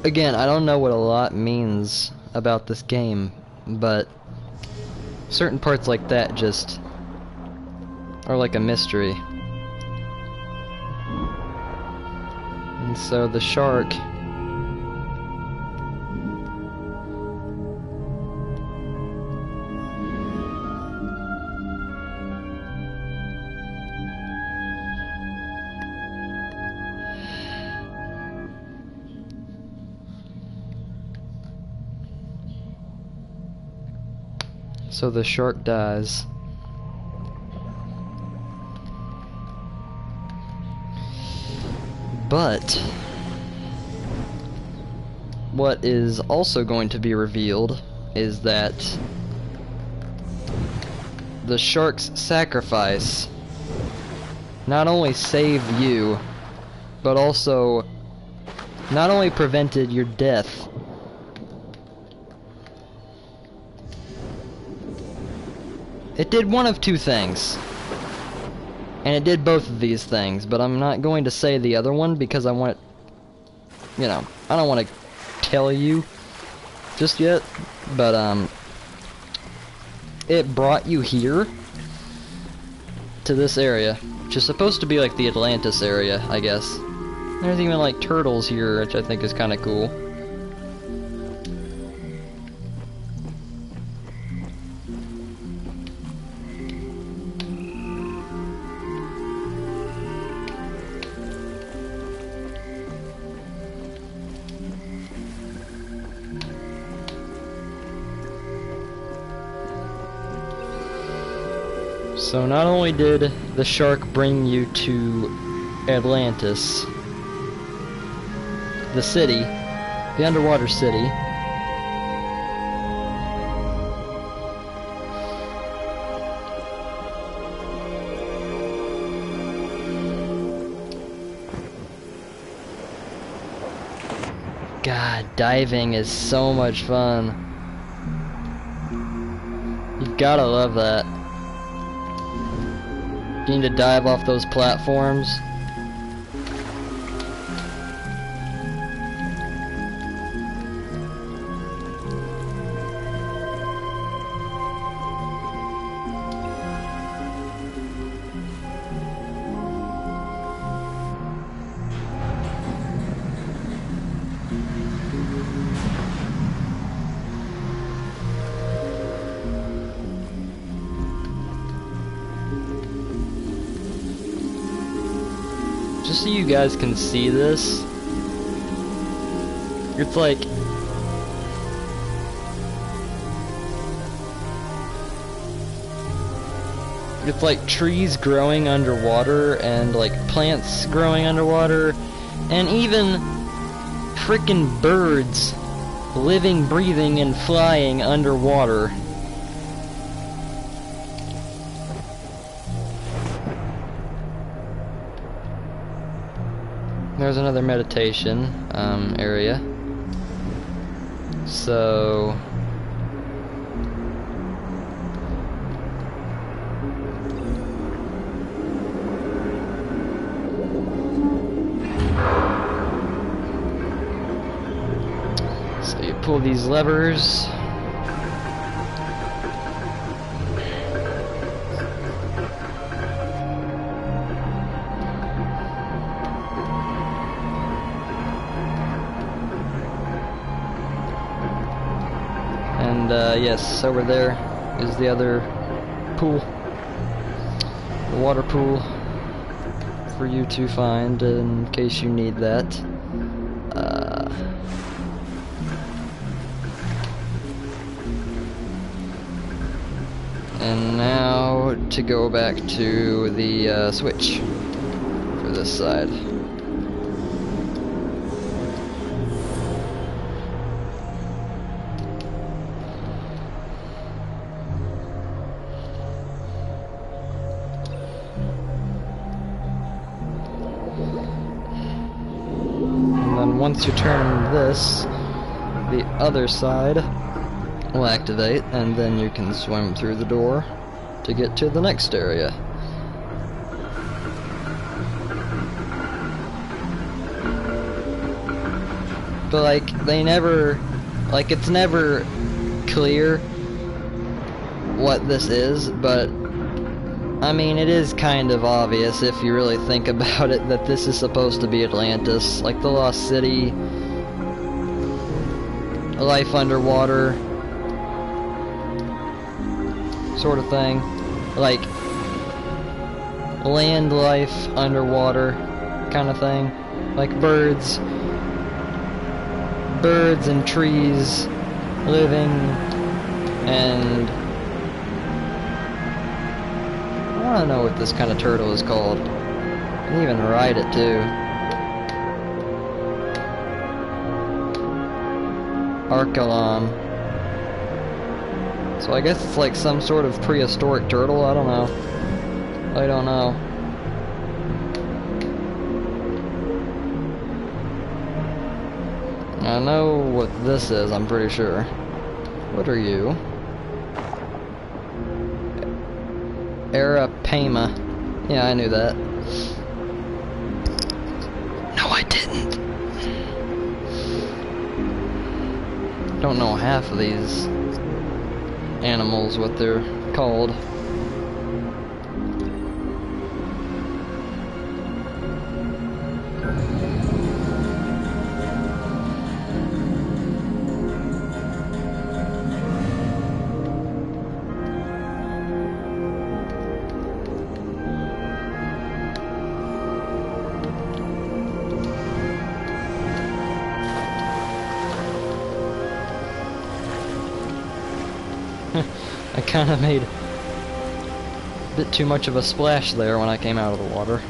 again, I don't know what a lot means about this game, but certain parts like that just are like a mystery. And so the shark, so the shark dies. But what is also going to be revealed is that the shark's sacrifice not only saved you, but also not only prevented your death, it did one of two things. And it did both of these things, but I'm not going to say the other one because I want it, you know, I don't want to tell you just yet, but it brought you here to this area, which is supposed to be like the Atlantis area, I guess. There's even like turtles here, which I think is kind of cool. So not only did the shark bring you to Atlantis, the city, the underwater city, God, diving is so much fun. You've gotta love that. Getting to dive off those platforms. Just so you guys can see this, it's like trees growing underwater and like plants growing underwater and even frickin' birds living, breathing, and flying underwater. There's another meditation area. So you pull these levers. yes, over there is the other pool. The water pool for you to find in case you need that. And now to go back to the switch for this side. And then once you turn this, the other side will activate, and then you can swim through the door to get to the next area. But like, they never, like, it's never clear what this is, but I mean, it is kind of obvious if you really think about it that this is supposed to be Atlantis, like the Lost City, life underwater sort of thing, like land life underwater kind of thing, like birds and trees living, and I want to know what this kind of turtle is called. You can even ride it too. Archelon. So I guess it's like some sort of prehistoric turtle, I don't know. I don't know. I know what this is, I'm pretty sure. What are you? Arapama. Yeah, I knew that. No, I didn't. Don't know half of these animals, what they're called. I kind of made a bit too much of a splash there when I came out of the water.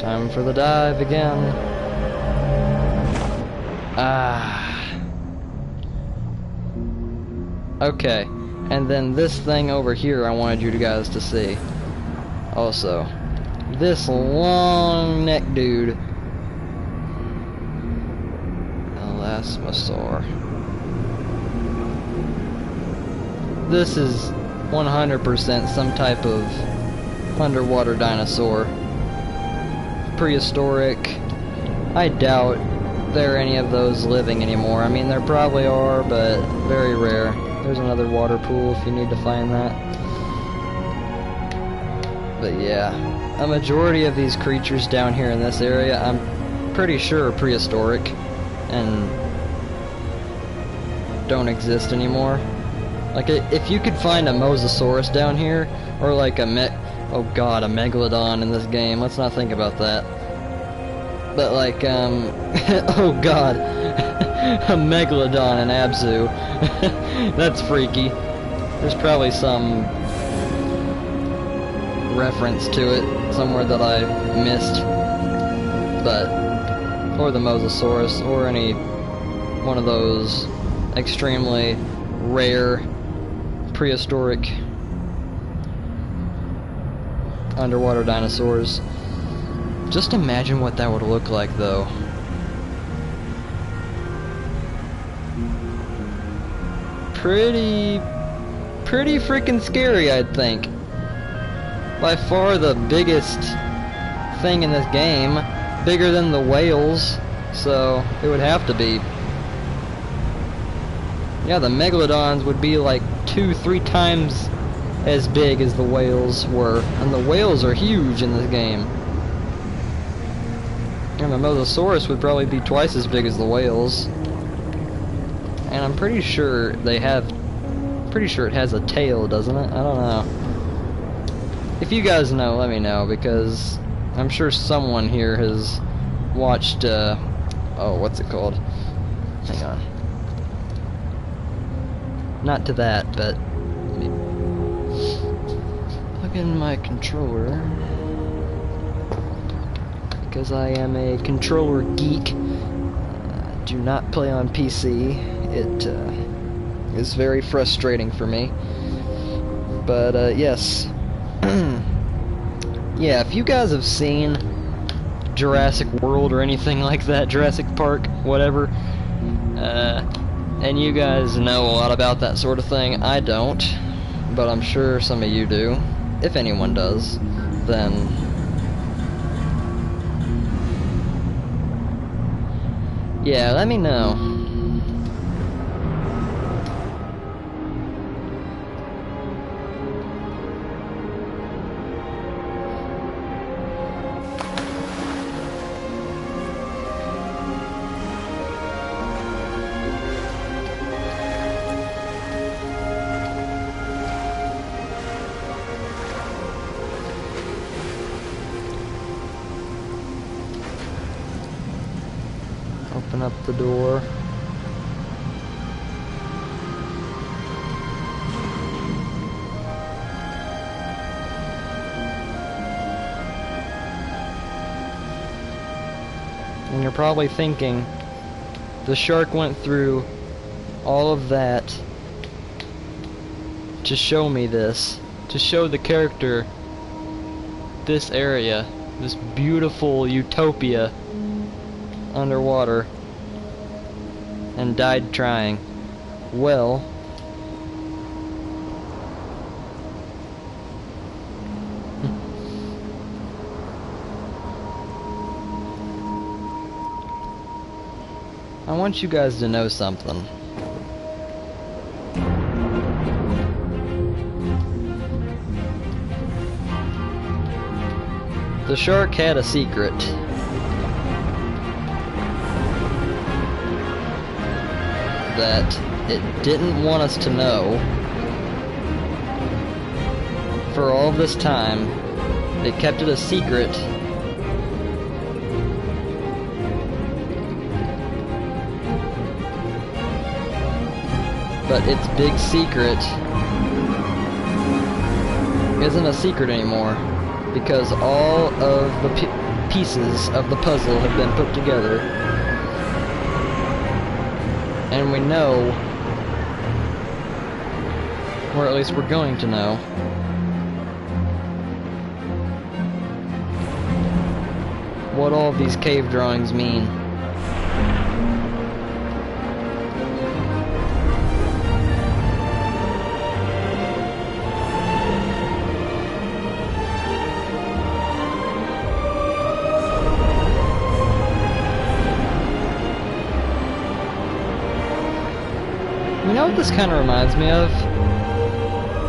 Time for the dive again. Ah. Okay, and then this thing over here I wanted you guys to see. Also, this long neck dude. Elasmosaur. This is 100% some type of underwater dinosaur. Prehistoric. I doubt there are any of those living anymore. I mean, there probably are, but very rare. There's another water pool if you need to find that. But yeah, a majority of these creatures down here in this area, I'm pretty sure are prehistoric and don't exist anymore. Like, if you could find a Mosasaurus down here, or like a oh god, a Megalodon in this game, let's not think about that. But like, oh god, a Megalodon in ABZû. That's freaky. There's probably some reference to it somewhere that I missed. But, or the Mosasaurus, or any one of those extremely rare prehistoric underwater dinosaurs. Just imagine what that would look like, though. Pretty freaking scary, I'd think. By far the biggest thing in this game, bigger than the whales, so it would have to be. Yeah, the Megalodons would be like 2-3 times as big as the whales were. And the whales are huge in this game. And the Mosasaurus would probably be twice as big as the whales. And I'm pretty sure they have... Pretty sure it has a tail, doesn't it? I don't know. If you guys know, let me know, because I'm sure someone here has watched, oh, what's it called? Hang on. Not to that, but... Let me plug in my controller. Because I am a controller geek. Do not play on PC. It is very frustrating for me. But, yes. Yeah, if you guys have seen Jurassic World or anything like that, Jurassic Park, whatever, and you guys know a lot about that sort of thing, I don't, but I'm sure some of you do. If anyone does, then yeah, let me know. Open up the door. And you're probably thinking, the shark went through all of that to show me this, to show the character this area, this beautiful utopia underwater, and died trying. Well, I want you guys to know something. The shark had a secret. That it didn't want us to know for all this time. It kept it a secret. But its big secret isn't a secret anymore, because all of the pieces of the puzzle have been put together. And we know, or at least we're going to know, what all of these cave drawings mean. You know what this kind of reminds me of?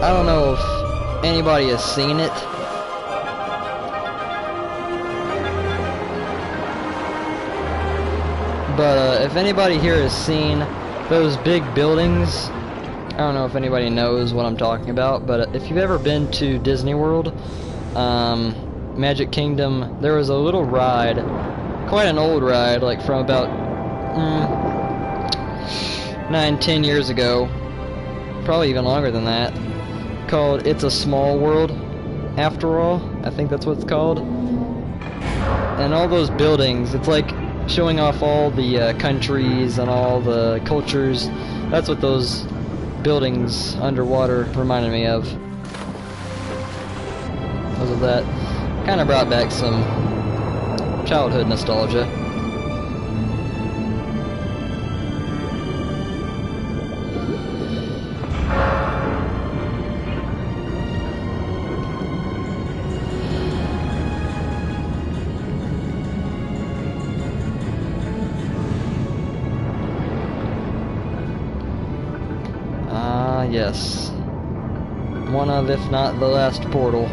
I don't know if anybody has seen it. But if anybody here has seen those big buildings, I don't know if anybody knows what I'm talking about, but if you've ever been to Disney World, Magic Kingdom, there was a little ride, quite an old ride, like from about 9-10 years ago, probably even longer than that, called It's a Small World, after all. I think that's what it's called. And all those buildings, it's like showing off all the countries and all the cultures. That's what those buildings underwater reminded me of. Because of that, kind of brought back some childhood nostalgia. Yes. One of, if not the last portal.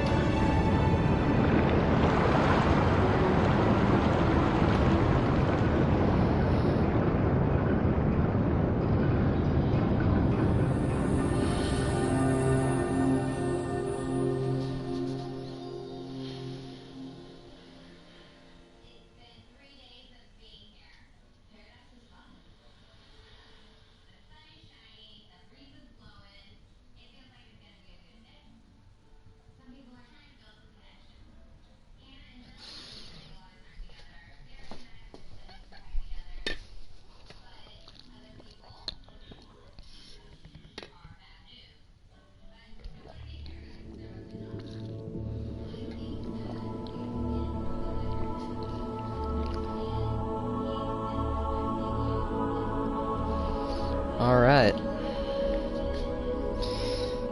Alright.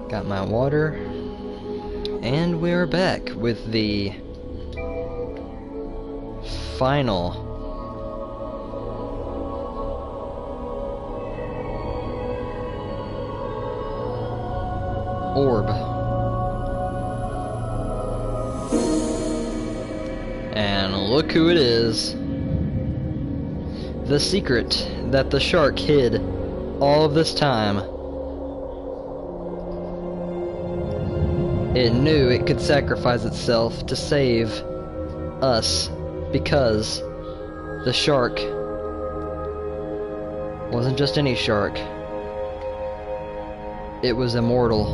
Got my water. And we're back with the final orb. And look who it is. The secret that the shark hid all of this time. It knew it could sacrifice itself to save us because the shark wasn't just any shark. It was immortal.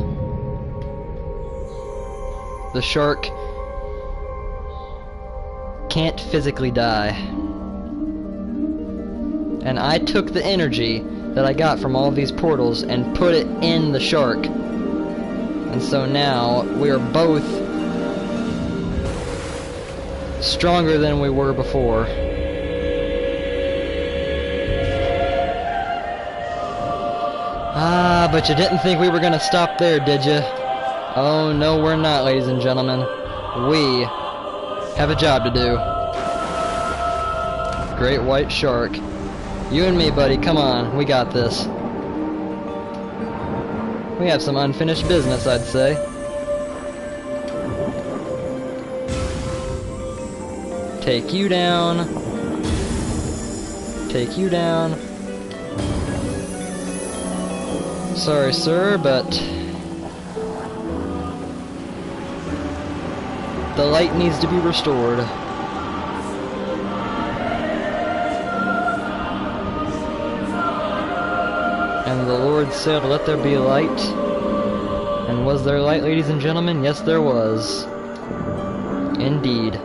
The shark can't physically die. And I took the energy that I got from all of these portals and put it in the shark. And so now we are both stronger than we were before. Ah, but you didn't think we were gonna stop there, did you? Oh no, we're not, ladies and gentlemen. We have a job to do. Great white shark. You and me, buddy, come on, we got this. We have some unfinished business, I'd say. Take you down. Take you down. Sorry, sir, but the light needs to be restored. And the Lord said, "Let there be light." And was there light, ladies and gentlemen? Yes, there was. Indeed.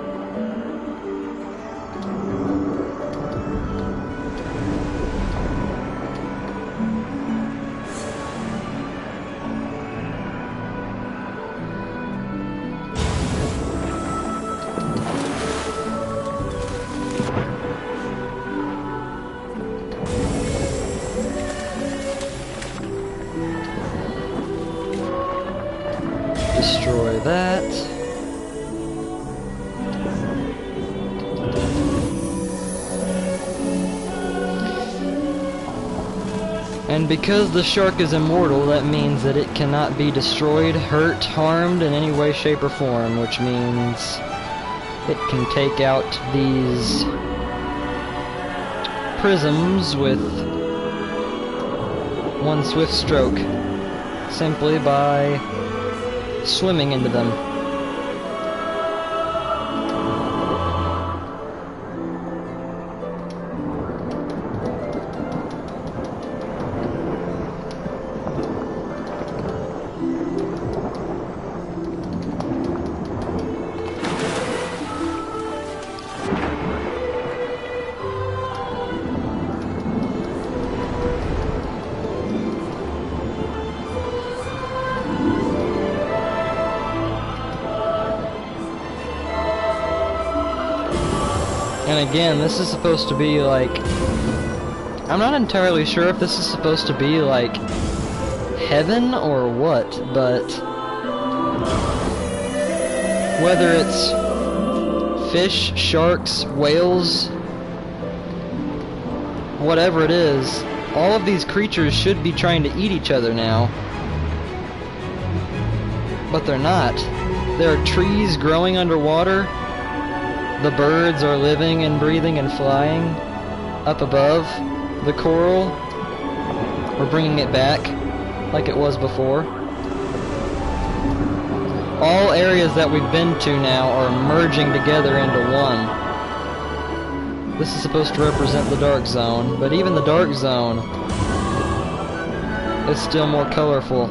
Destroy that. And because the shark is immortal, that means that it cannot be destroyed, hurt, harmed in any way, shape, or form, which means it can take out these prisms with one swift stroke, simply by swimming into them. And again, this is supposed to be like... I'm not entirely sure if this is supposed to be like heaven or what, but whether it's fish, sharks, whales, whatever it is, all of these creatures should be trying to eat each other now. but they're not. There are trees growing underwater. The birds are living and breathing and flying up above the coral. We're bringing it back like it was before. All areas that we've been to now are merging together into one. This is supposed to represent the dark zone, but even the dark zone is still more colorful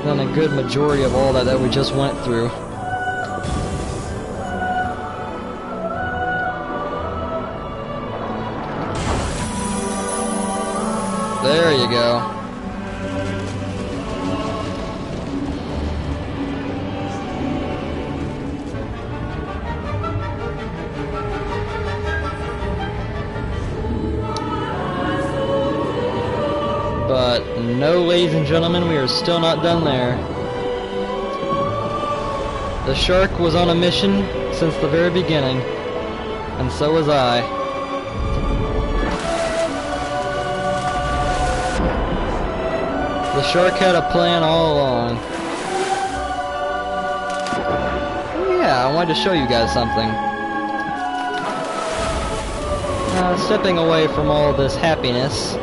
than a good majority of all that we just went through. There you go. But no, ladies and gentlemen, we are still not done there. The shark was on a mission since the very beginning, and so was I. The shark had a plan all along. Yeah, I wanted to show you guys something. Stepping away from all this happiness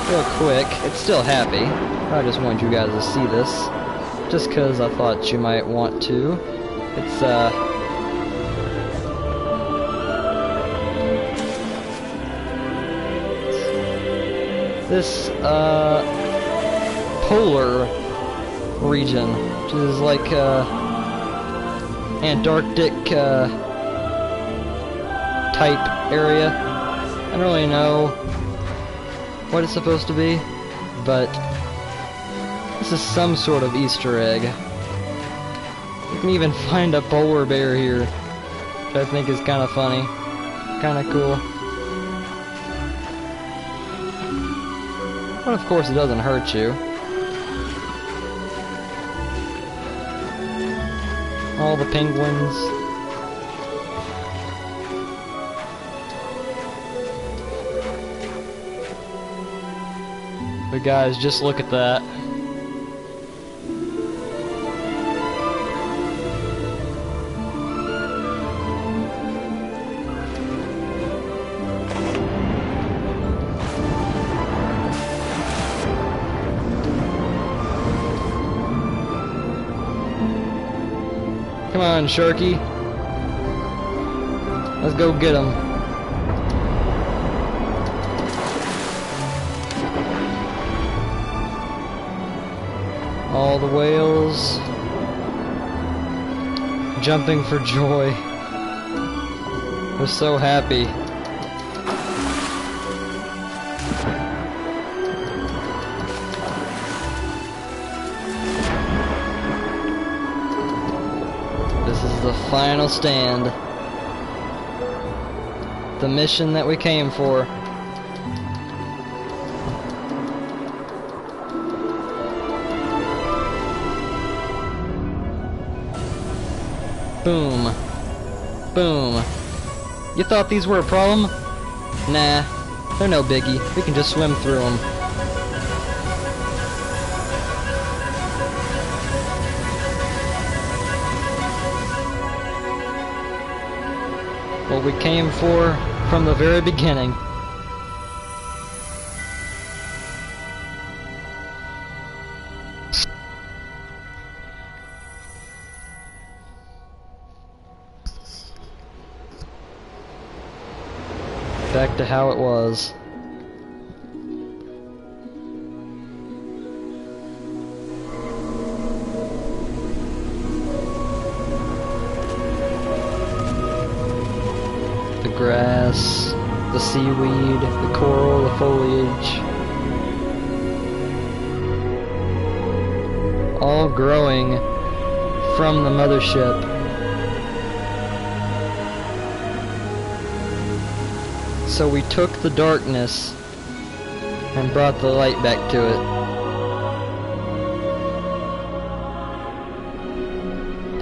real quick. It's still happy. I just wanted you guys to see this, just because I thought you might want to. It's this polar region, which is like Antarctic type area. I don't really know what it's supposed to be, but this is some sort of Easter egg. You can even find a polar bear here, which I think is kind of funny, kind of cool. But of course it doesn't hurt you. All the penguins. But guys, just look at that. Come on, Sharky. Let's go get him. All the whales jumping for joy. They're so happy. This is the final stand. The mission that we came for. Boom. Boom. You thought these were a problem? Nah, they're no biggie. We can just swim through them. What we came for from the very beginning. Back to how it was. The grass, the seaweed, the coral, the foliage. All growing from the mothership. So we took the darkness and brought the light back to it.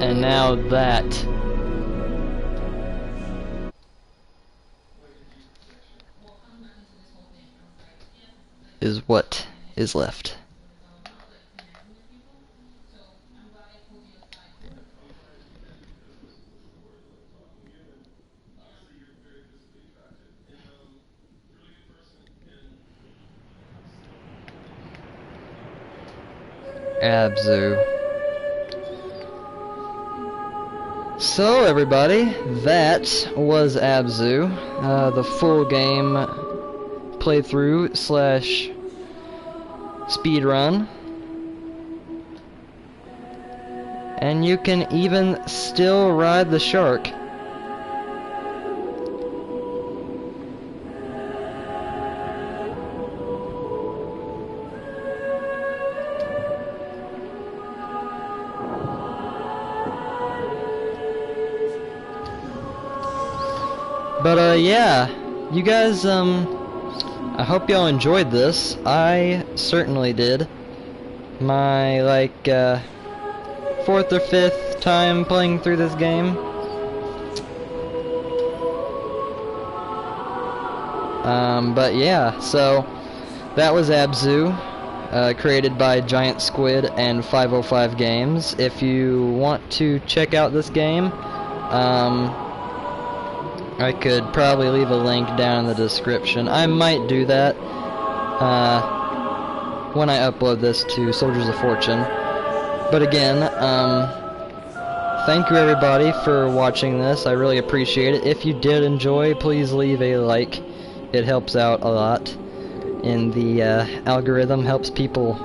And now that is what is left. ABZÜ. So everybody, that was ABZÜ, the full game playthrough slash speedrun. And you can even still ride the shark. But yeah, you guys, I hope y'all enjoyed this. I certainly did. My, like, 4th or 5th time playing through this game. But yeah, so that was ABZÜ, created by Giant Squid and 505 Games. If you want to check out this game, I could probably leave a link down in the description. I might do that when I upload this to Soldiers of Fortune. But again, thank you everybody for watching this. I really appreciate it. If you did enjoy, please leave a like. It helps out a lot. And the algorithm helps people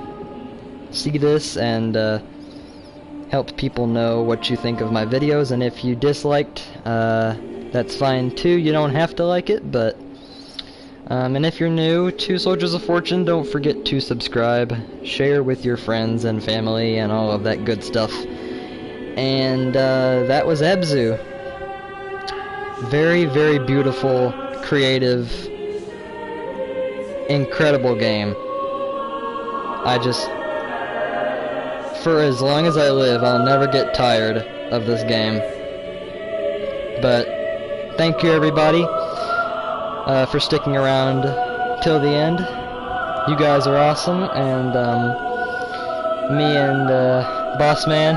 see this and helps people know what you think of my videos. And if you disliked, that's fine too. You don't have to like it, but and if you're new to Soldiers of Fortune, don't forget to subscribe, share with your friends and family, and all of that good stuff. And that was ABZÜ. Very, very beautiful, creative, incredible game. For as long as I live, I'll never get tired of this game. But thank you everybody for sticking around till the end. You guys are awesome, and me and Boss Man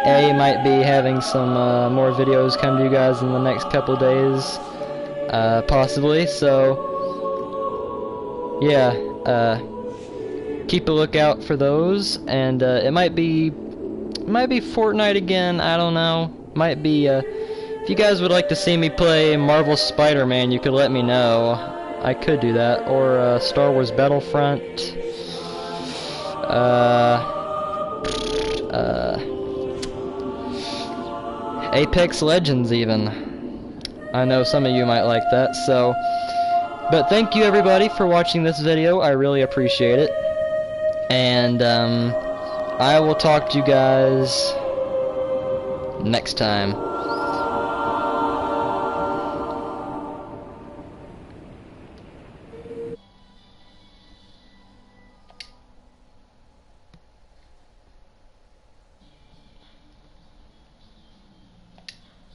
A might be having some more videos come to you guys in the next couple days, possibly. So yeah, keep a lookout for those, and it might be Fortnite again. I don't know. Might be. If you guys would like to see me play Marvel Spider-Man, you could let me know. I could do that. Or Star Wars Battlefront. Apex Legends even. I know some of you might like that, so. But thank you everybody for watching this video. I really appreciate it. And I will talk to you guys next time.